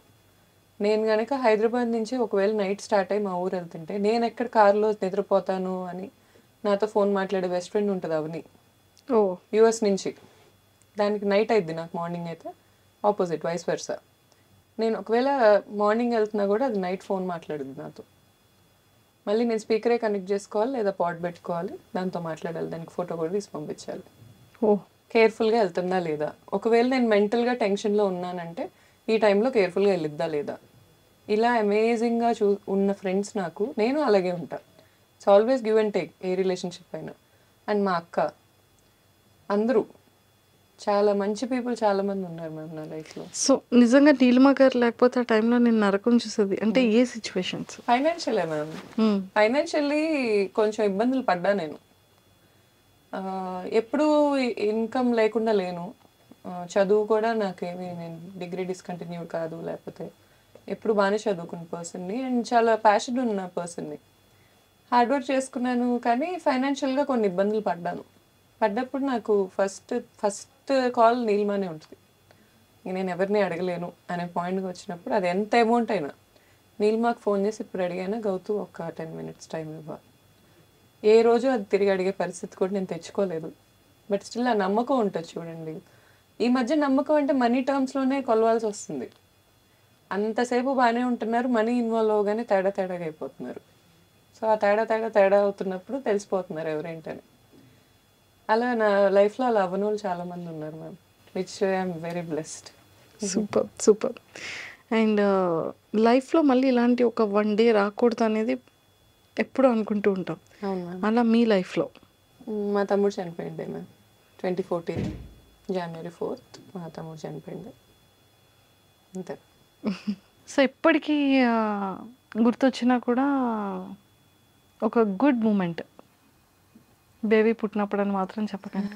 నేను కనుక హైదరాబాద్ నుంచి ఒకవేళ నైట్ స్టార్ట్ అయ్యి మా ఊరు వెళ్తుంటే నేను ఎక్కడ కారులో నిద్రపోతాను అని నాతో ఫోన్ మాట్లాడే బెస్ట్ ఫ్రెండ్ ఉంటుంది అవని, యూఎస్ నుంచి. దానికి నైట్ అయిద్ది, నాకు మార్నింగ్ అయితే ఆపోజిట్, వైస్ వర్సా. నేను ఒకవేళ మార్నింగ్ వెళ్తున్నా కూడా అది నైట్ ఫోన్ మాట్లాడుద్ది నాతో. మళ్ళీ నేను స్పీకరే కనెక్ట్ చేసుకోవాలి లేదా పాట్ పెట్టుకోవాలి, దాంతో మాట్లాడాలి, దానికి ఫోటో కూడా తీసి పంపించాలి. కేర్ఫుల్గా వెళ్తుందా లేదా. ఒకవేళ నేను మెంటల్గా టెన్షన్లో ఉన్నానంటే ఈ టైంలో కేర్ఫుల్గా వెళ్ళిద్దా లేదా. ఇలా అమేజింగ్గా ఉన్న ఫ్రెండ్స్ నాకు. నేను అలాగే ఉంటా. It's always give and take, A relationship అయినా. అండ్ మా అక్క, అందరూ చాలా మంచి పీపుల్ చాలా మంది ఉన్నారు మ్యామ్ నా లైఫ్లో. సో నిజంగా నీలిమా గారు లేకపోతే ఆ టైంలో నేను నరకం చూసేది అంటే ఏ సిచ్యువేషన్స్? ఫైనాన్షియలే మ్యామ్. ఫైనాన్షియల్లీ కొంచెం ఇబ్బందులు పడ్డా నేను. ఎప్పుడూ ఇన్కమ్ లేకుండా లేను. చదువు కూడా నాకేమి, నేను డిగ్రీ డిస్కంటిన్యూడ్ కాదు, లేకపోతే ఎప్పుడు బాగానే చదువుకున్న పర్సన్ని అండ్ చాలా ప్యాషన్ ఉన్న పర్సన్ని. హార్డ్ వర్క్ చేసుకున్నాను, కానీ ఫైనాన్షియల్గా కొన్ని ఇబ్బందులు పడ్డప్పుడు నాకు ఫస్ట్ కాల్ నీలిమానే ఉంటుంది. నేను ఎవరిని అడగలేను అనే పాయింట్కి వచ్చినప్పుడు, అది ఎంత అమౌంట్ అయినా నీలిమాకు ఫోన్ చేసి ఇప్పుడు అడిగైనా గౌతు ఒక 10 minutes టైం ఇవ్వాలి. ఏ రోజు అది తిరిగి అడిగే పరిస్థితి కూడా నేను తెచ్చుకోలేదు. బట్ స్టిల్ ఆ నమ్మకం ఉంటుంది చూడండి. ఈ మధ్య నమ్మకం అంటే మనీ టర్మ్స్లోనే కొలవాల్సి వస్తుంది. అంతసేపు బాగానే ఉంటున్నారు, మనీ ఇన్వాల్వ్ అవగానే తేడాగా అయిపోతున్నారు. సో ఆ తేడా అవుతున్నప్పుడు తెలిసిపోతున్నారు ఎవరేంటని. అలా నా లైఫ్లో అలా అవ్వని వాళ్ళు చాలామంది ఉన్నారు ma'am, which I'm very blessed. Super. And లైఫ్లో మళ్ళీ ఇలాంటి ఒక 1 day రాకూడదు అనేది ఎప్పుడు అనుకుంటూ ఉంటాం. అవును మ్యామ్. అలా మీ లైఫ్లో? మా తమ్ముడు చనిపోయింది మ్యామ్. 2014 January 4th మా తమ్ముడు చనిపోయింది, అంతే. సో ఇప్పటికీ గుర్తొచ్చినా కూడా ఒక గుడ్ మూమెంట్, బేబీ పుట్టినప్పుడు అని మాత్రం చెప్పకండి.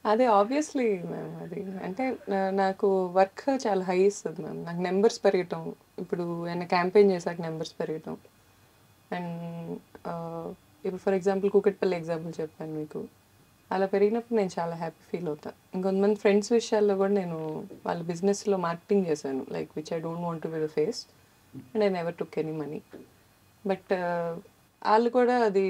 అదే ఆబ్వియస్లీ మ్యామ్. అది అంటే నాకు వర్క్ చాలా హై ఇస్తుంది మ్యామ్. నాకు నెంబర్స్ పెరగటం, ఇప్పుడు ఏమైనా క్యాంపెయిన్ చేశాక నెంబర్స్ పెరగటం. అండ్ ఇప్పుడు ఫర్ ఎగ్జాంపుల్ కూకట్పల్లి ఎగ్జాంపుల్ చెప్పాను మీకు, అలా పెరిగినప్పుడు నేను చాలా హ్యాపీ ఫీల్ అవుతాను. ఇంకొంతమంది ఫ్రెండ్స్ విషయాల్లో కూడా నేను వాళ్ళ బిజినెస్లో మార్కెటింగ్ చేశాను, like which I don't want to be the face and I never took any money. But వాళ్ళు కూడా అది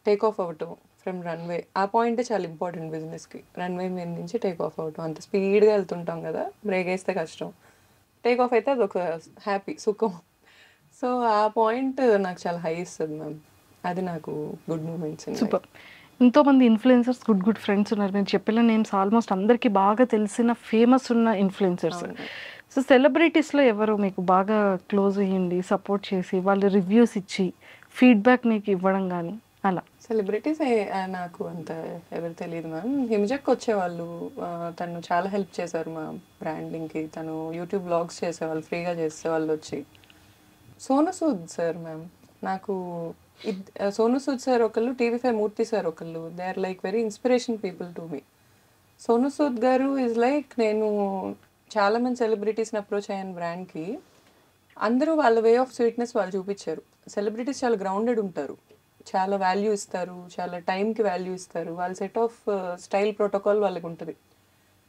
టేక్ ఆఫ్ అవ్వటం ఫ్రమ్ రన్వే, ఆ పాయింటే చాలా ఇంపార్టెంట్ బిజినెస్కి. రన్వే మీద నుంచి టేక్ ఆఫ్ అవ్వటం, అంత స్పీడ్గా వెళ్తుంటాం కదా, బ్రేక్ వేస్తే కష్టం. టేక్ ఆఫ్ అయితే అదొక హ్యాపీ సుఖం. సో ఆ పాయింట్ నాకు చాలా హై ఇస్తుంది మ్యామ్. అది నాకు గుడ్ మూమెంట్స్. సూపర్. ఎంతోమంది ఇన్ఫ్లుయెన్సర్స్ గుడ్ ఫ్రెండ్స్ ఉన్నారు. మీరు చెప్పిన నేమ్స్ ఆల్మోస్ట్ అందరికీ బాగా తెలిసిన ఫేమస్ ఉన్న ఇన్ఫ్లుయెన్సర్స్. సో సెలబ్రిటీస్లో ఎవరు మీకు బాగా క్లోజ్ అయ్యండి, సపోర్ట్ చేసి వాళ్ళు రివ్యూస్ ఇచ్చి ఫీడ్బ్యాక్ మీకు ఇవ్వడం కానీ అలా? సెలబ్రిటీస్ నాకు అంత ఎవరు తెలియదు మ్యామ్. హిమజక్ వచ్చేవాళ్ళు, తను చాలా హెల్ప్ చేశారు మా బ్రాండింగ్కి. తను యూట్యూబ్ బ్లాగ్స్ చేసేవాళ్ళు, ఫ్రీగా చేసేవాళ్ళు వచ్చి. సోను సూద్ సార్ మ్యామ్, నాకు సోను సూద్ సార్ ఒకళ్ళు, టీవీ5 మూర్తి సార్ ఒకళ్ళు. They are like very inspiration people to me. Sonu Sood గారు ఈజ్ లైక్, నేను చాలామంది సెలబ్రిటీస్ని అప్రోచ్ అయ్యాను బ్రాండ్కి. అందరూ వాళ్ళ వే ఆఫ్ స్వీట్నెస్ వాళ్ళు చూపించారు. సెలబ్రిటీస్ చాలా గ్రౌండెడ్ ఉంటారు, చాలా వాల్యూ ఇస్తారు, చాలా టైంకి వాల్యూ ఇస్తారు. వాళ్ళ సెట్ ఆఫ్ స్టైల్ ప్రోటోకాల్ వాళ్ళకి ఉంటుంది.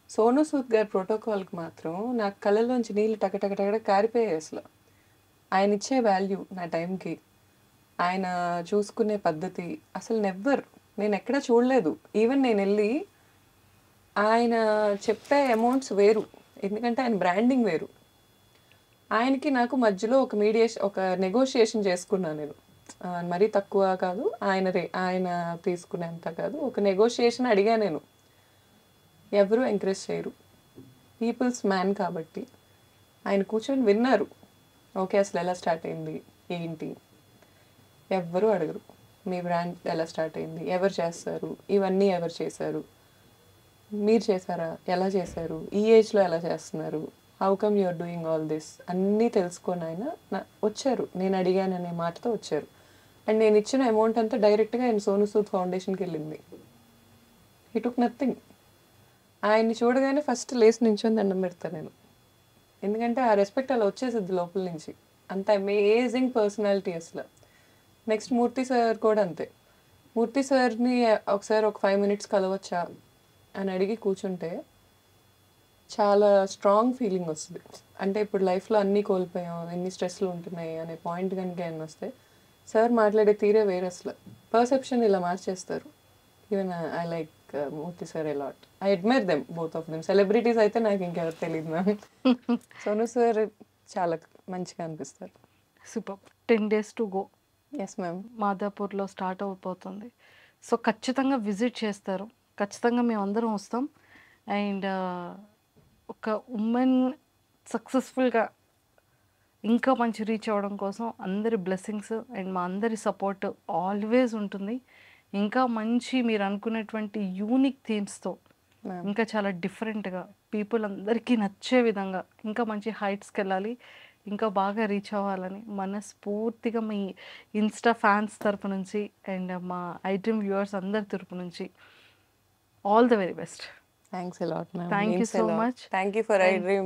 సోను సూద్ గారి ప్రోటోకాల్కి మాత్రం నాకు కళ్ళలోంచి నీళ్ళు టకటక కారిపోయాయి అసలు. ఆయన ఇచ్చే వాల్యూ నా టైంకి, ఆయన చూసుకునే పద్ధతి అసలు నేను ఎక్కడా చూడలేదు. ఈవెన్ నేను వెళ్ళి ఆయన చెప్పే అమౌంట్స్ వేరు, ఎందుకంటే ఆయన బ్రాండింగ్ వేరు. ఆయనకి నాకు మధ్యలో ఒక నెగోషియేషన్ చేసుకున్నాను నేను. మరీ తక్కువ కాదు, ఆయన తీసుకునేంత కాదు, ఒక నెగోషియేషన్ అడిగా నేను. ఎవరు ఎంకరేజ్ చేయరు, పీపుల్స్ మ్యాన్ కాబట్టి. ఆయన కూర్చొని విన్నారు. ఓకే, అసలు ఎలా స్టార్ట్ అయింది ఏంటి, ఎవ్వరూ అడగరు. మీ బ్రాండ్ ఎలా స్టార్ట్ అయింది, ఎవరు చేస్తారు, ఇవన్నీ ఎవరు చేశారు, మీరు చేశారా, ఎలా చేశారు, ఈ ఏజ్లో ఎలా చేస్తున్నారు, how come you're doing all this అన్నీ తెలుసుకొని ఆయన వచ్చారు. నేను అడిగాననే మాటతో వచ్చారు. అండ్ నేను ఇచ్చిన అమౌంట్ అంతా డైరెక్ట్గా ఆయన సోను సూద్ ఫౌండేషన్కి వెళ్ళింది. He took nothing. ఆయన్ని చూడగానే ఫస్ట్ లేచి నించొని దండం పెడతాను నేను, ఎందుకంటే ఆ రెస్పెక్ట్ అలా వచ్చేసిద్ది లోపల నుంచి. అంత అమేజింగ్ పర్సనాలిటీ అసలు. నెక్స్ట్ మూర్తి సార్ కూడా అంతే. మూర్తి సార్ని ఒకసారి ఒక 5 minutes కలవచ్చా అని అడిగి కూర్చుంటే చాలా స్ట్రాంగ్ ఫీలింగ్ వస్తుంది. అంటే ఇప్పుడు లైఫ్లో అన్నీ కోల్పోయాం, ఎన్ని స్ట్రెస్లు ఉంటున్నాయి అనే పాయింట్ కనుక ఆయన వస్తే సార్ మాట్లాడే తీరే వేరే అసలు. పర్సెప్షన్ ఇలా మార్చేస్తారు. Even I like Murthy sir allot. I admire them, both of them. Celebrities అయితే నాకు ఇంకెవరు తెలియదు మ్యామ్. సోను సార్ చాలా మంచిగా అనిపిస్తారు. Super. 10 days to go. Yes ma'am. మాదాపూర్లో స్టార్ట్ అయిపోతుంది. సో ఖచ్చితంగా విజిట్ చేస్తారు, ఖచ్చితంగా మేము అందరం వస్తాం. అండ్ ఒక ఉమెన్ సక్సెస్ఫుల్గా ఇంకా మంచి రీచ్ అవ్వడం కోసం అందరి బ్లెస్సింగ్స్ అండ్ మా అందరి సపోర్ట్ ఆల్వేస్ ఉంటుంది. ఇంకా మంచి మీరు అనుకునేటువంటి యూనిక్ థీమ్స్తో ఇంకా చాలా డిఫరెంట్గా పీపుల్ అందరికీ నచ్చే విధంగా ఇంకా మంచి హైట్స్కి వెళ్ళాలి, ఇంకా బాగా రీచ్ అవ్వాలని మనస్ఫూర్తిగా మీ ఇన్స్టా ఫ్యాన్స్ తరపు నుంచి అండ్ మా ఐడ్రీమ్ వ్యూవర్స్ అందరి తరపు నుంచి all the very best. Thanks a lot, ma'am. Thank you Means a so lot. much. Thank you for iDream.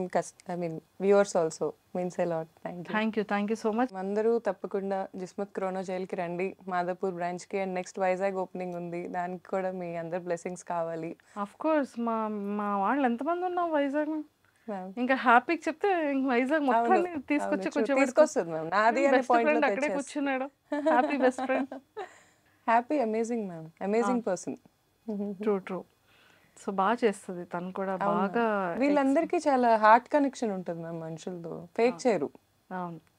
Viewers also means a lot. Thank you. Thank you so much. అందరూ తప్పకుండా జిస్మత్ క్రోనో జైల్కి రండి, మాదాపూర్ బ్రాంచ్కి. అండ్ నెక్స్ట్ వైజాగ్ ఓపెనింగ్ ఉంది, దానికి కూడా మీ అందరి బ్లెస్సింగ్స్ కావాలి. ఆఫ్ కోర్స్ మా వాళ్ళు ఎంతమంది ఉన్నాం వైజాగ్, Ma'am. ఇంకా హ్యాపీకి చెప్తే ఇంక వైజాగ్ మొత్తాన్ని తీసుకొస్తుంది మ్యామ్. నాది అనే పాయింట్ అక్కడే కూర్చున్నాడు. Happy best friend. Happy amazing ma'am, amazing person. True. So బాగా చేస్తుంది తను కూడా బాగా. వీళ్ళందరికీ చాలా హార్ట్ కనెక్షన్ ఉంటుంది మ్యామ్ మనుషులతో, ఫేక్ చేయరు.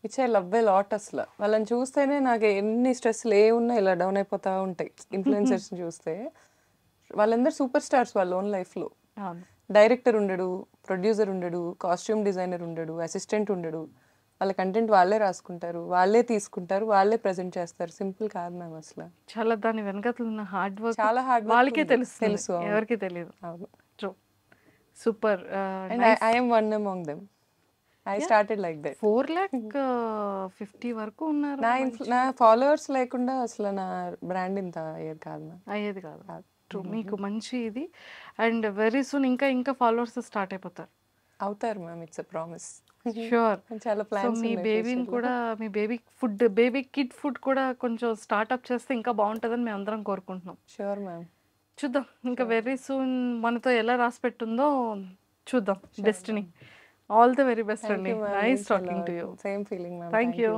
ఇచ్చే లవ్ ఏ లాట్ అసలు. వాళ్ళని చూస్తేనే నాకు ఎన్ని స్ట్రెస్లు ఉన్నా ఇలా డౌన్ అయిపోతా ఉంటాయి. ఇన్ఫ్లుయెన్సర్స్ చూస్తే వాళ్ళందరూ సూపర్ స్టార్స్ వాళ్ళ ఓన్ లైఫ్లో. డైరెక్టర్ ఉండడు, ప్రొడ్యూసర్ ఉండడు, కాస్ట్యూమ్ డిజైనర్ ఉండడు, అసిస్టెంట్ ఉండడు. వాళ్ళ కంటెంట్ వాళ్ళే రాసుకుంటారు, వాళ్ళే తీసుకుంటారు, వాళ్ళే ప్రజెంట్ చేస్తారు. సింపుల్ కాదు మ్యామ్ అసలు. చాలా దాని వెనకాల ఉన్న హార్డ్ వర్క్ చాలా హార్డ్ వర్క్ వాళ్ళకే తెలుసు, ఎవరికి తెలియదు. True. Super. And I am one among them. I started like that. 450 వరకు ఉన్నారు. నా ఫాలోవర్స్ లేకుండా అసలు నా బ్రాండ్ ఇంత అయ్యేది కాదు. ట్రూ. మీకు మంచి ఇది. అండ్ వెరీ సూన్ ఇంకా ఫాలోవర్స్ స్టార్ట్ అవుతారు ma'am. It's a promise. Sure. చాలా ప్లాన్స్. మీ బేబీని కూడా, మీ బేబీ కిడ్ ఫుడ్ కూడా కొంచెం స్టార్ట్అప్ చేస్తే ఇంకా బాగుంటుందని మేము అందరం కోరుకుంటున్నాం. Sure ma'am. చూద్దాం ఇంకా వెరీ సూన్ మనతో ఎలా రాసి పెట్టుందో చూద్దాం destiny. All the very best అండి. Nice talking to you. Same feeling ma'am. Thank you.